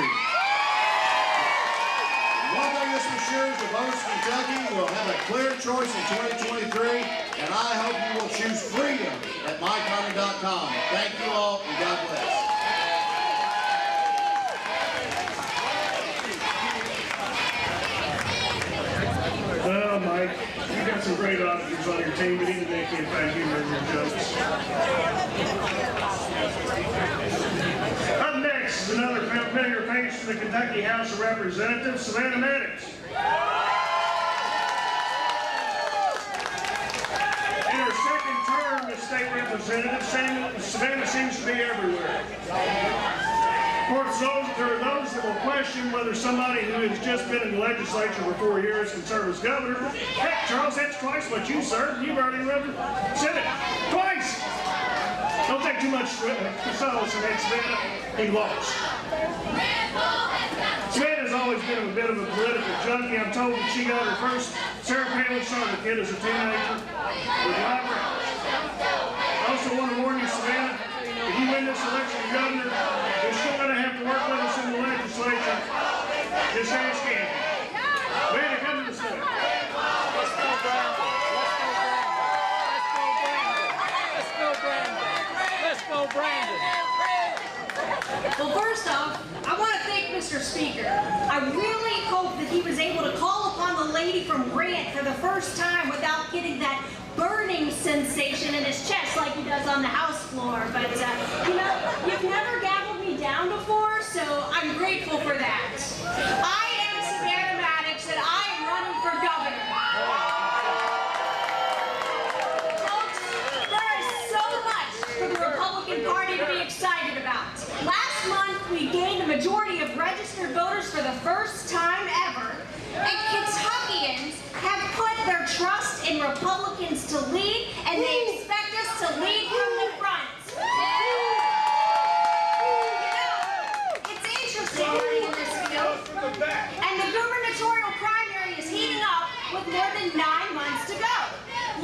One thing that's for sure is the voters of Kentucky will have a clear choice in 2023, and I hope you will choose freedom at mycommon.com. Thank you all, and God bless. Well, Mike, you got some great auditors on your team, but even they can't find humor in your jokes. Up next is another familiar face to the Kentucky House of Representatives, Savannah Maddox. In her second term as state representative, Savannah seems to be everywhere. Of course, there are those that will question whether somebody who has just been in the legislature for 4 years can serve as governor. Heck, Charles, that's twice what you served. You've already run the Senate twice. Don't take too much solace in that, Savannah. He lost. Savannah's always been a bit of a political junkie. I'm told that she got her first Sarah Palin certificate as a teenager with live rounds. I also want to warn you, Savannah, if you win this election for governor, you're still going to have to work with us in the legislature. Just ask Andy. Savannah, come to the stage. Let's go, Brandon. Let's go, Brandon. Let's go, Brandon. Well, first off, I want to thank Mr. Speaker. I really hope that he was able to call upon the lady from Grant for the first time without getting that burning sensation in his chest like he does on the House floor. But, you know, you've never gavelled me down before, so I'm grateful for that. I am Savannah Maddox, and I am running for governor. Folks, there is so much for the Republican Party to be excited about. Last month, we gained a majority of registered voters for the first time ever, and Kentuckians have put their trust in Republicans to lead, and they expect us to lead from the front. You know, it's interesting running in this field, and the gubernatorial primary is heating up with more than 9 months to go.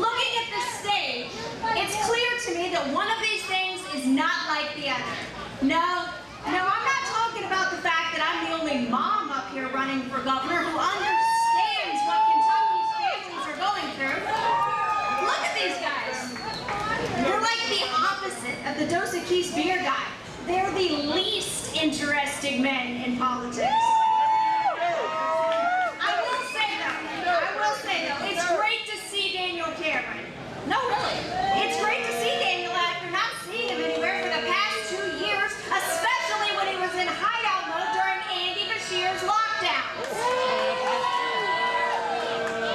Looking at this stage, it's clear to me that one of these things is not like the other. No, I'm not talking about the fact that I'm the only mom up here running for governor who understands what Kentucky's families are going through. Look at these guys. They're like the opposite of the Dos Equis beer guy. They're the least interesting men in politics. I will say though, it's great to see Daniel Cameron. No, really. It's great to see Daniel after not seeing him anywhere for the past 2 years, especially when he was in hideout mode during Andy Bashir's lockdowns.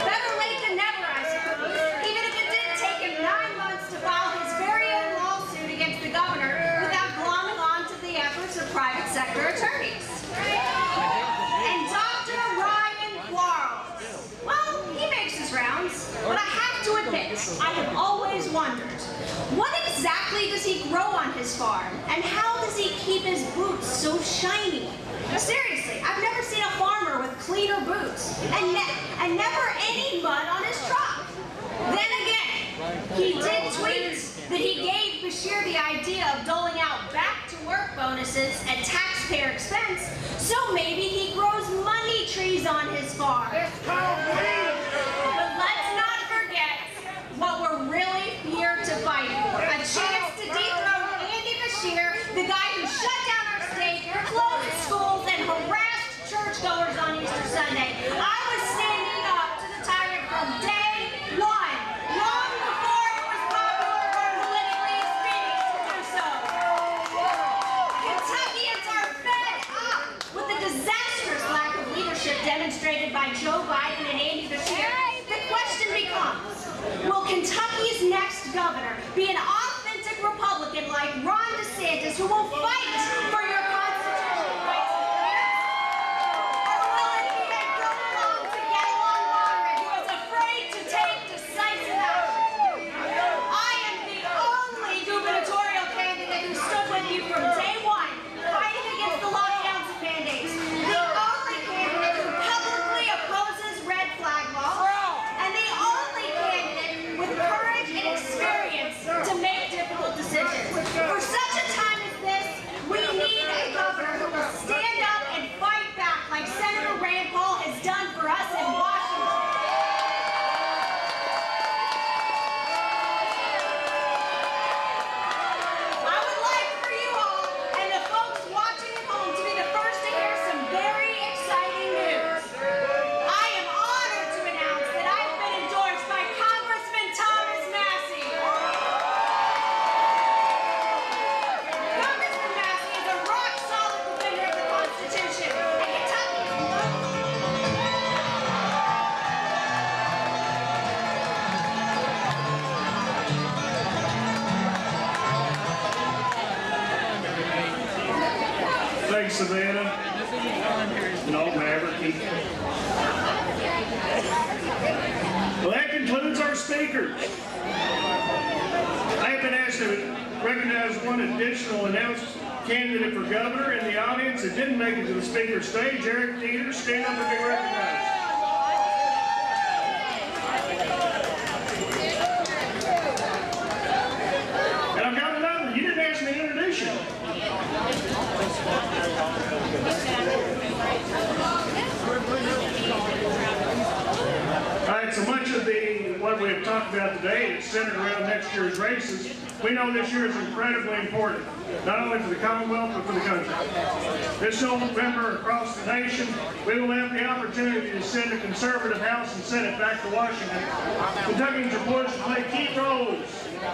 Better late than never, I suppose, even if it did take him 9 months to file his very own lawsuit against the governor without glomming on to the efforts of private sector attorneys. And Dr. Ryan Quarles, well, he makes his rounds, but I have to admit, I have always wondered, what exactly does he grow on his farm, and how does he keep his boots so shiny? Seriously, I've never seen a farmer with cleaner boots, and never any mud on his truck. Then again, he did tweet that he gave Bashir the idea of doling out back-to-work bonuses at taxpayer expense, so maybe he grows money trees on his farm. But let's not forget what we're really here to fight for. A chance to dethrone Andy Bashir, the guy who shut down our state, closed schools, and harassed churchgoers on Easter Sunday. I was standing up to the tyrant from day one, long before it was popular or politically expedient to do so. Kentuckians are fed up with the disastrous lack of leadership demonstrated by Joe Biden and Andy Bashir. The question becomes, will Kentucky's next governor be an authentic Republican like Ron DeSantis who will fight for your constitutional rights and freedoms? Or will it be a go-along to get along moderate who is afraid to take decisive action? I am the only gubernatorial candidate who stood with you from day one, fighting against the lockdowns and mandates. The only candidate who publicly opposes red flag laws. And the only candidate with courage and experience to make difficult decisions. For such a time as this, we need a governor who will stand up and fight back like Senator Rand Paul has done for us in Washington. I would like for you all and the folks watching at home to be the first to hear some very exciting news. I am honored to announce that I've been endorsed by Congressman Thomas Massey. Congressman Massey is a rock-solid defender of the Constitution, and Kentucky is Thanks, Savannah. No, Maverick. Well, that concludes our speakers. I have been asked to recognize one additional announced candidate for governor in the audience that didn't make it to the speaker stage. Eric Teeter, stand up and be recognized. And I've got another. You didn't ask me to introduce you. All right, so much of what we have talked about today is centered around next year's races. We know this year is incredibly important, not only for the Commonwealth, but for the country. This November, across the nation, we will have the opportunity to send a conservative House and Senate back to Washington. Kentuckians are poised to play key roles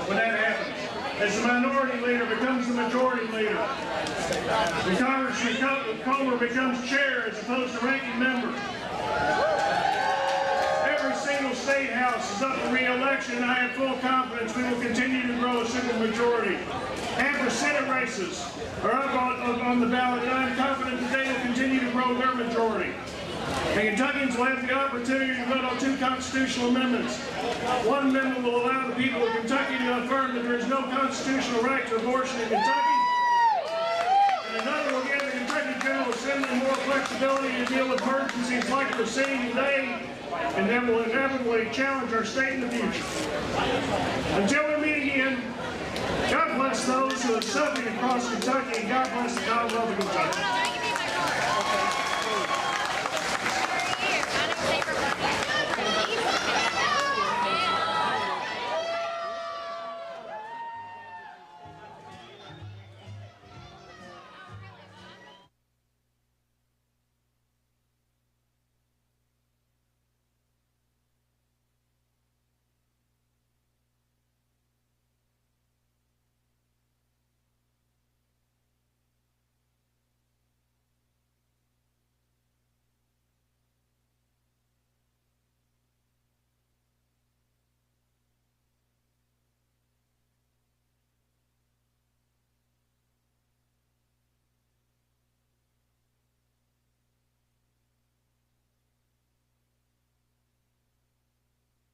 when that happens. As the minority leader becomes the majority leader, the Congressman Comer becomes chair as opposed to ranking member. Every single state house is up for re-election, and I have full confidence we will continue to grow a supermajority. Half the Senate races are up on the ballot, and I am confident that they will continue to grow their majority. And Kentuckians will have the opportunity to vote on 2 constitutional amendments. One amendment will allow the people of Kentucky to affirm that there is no constitutional right to abortion in Kentucky. And another will give the Kentucky General Assembly more flexibility to deal with emergencies like we're seeing today, and that will inevitably challenge our state in the future. Until we meet again, God bless those who have suffered across Kentucky, and God bless the Commonwealth of Kentucky.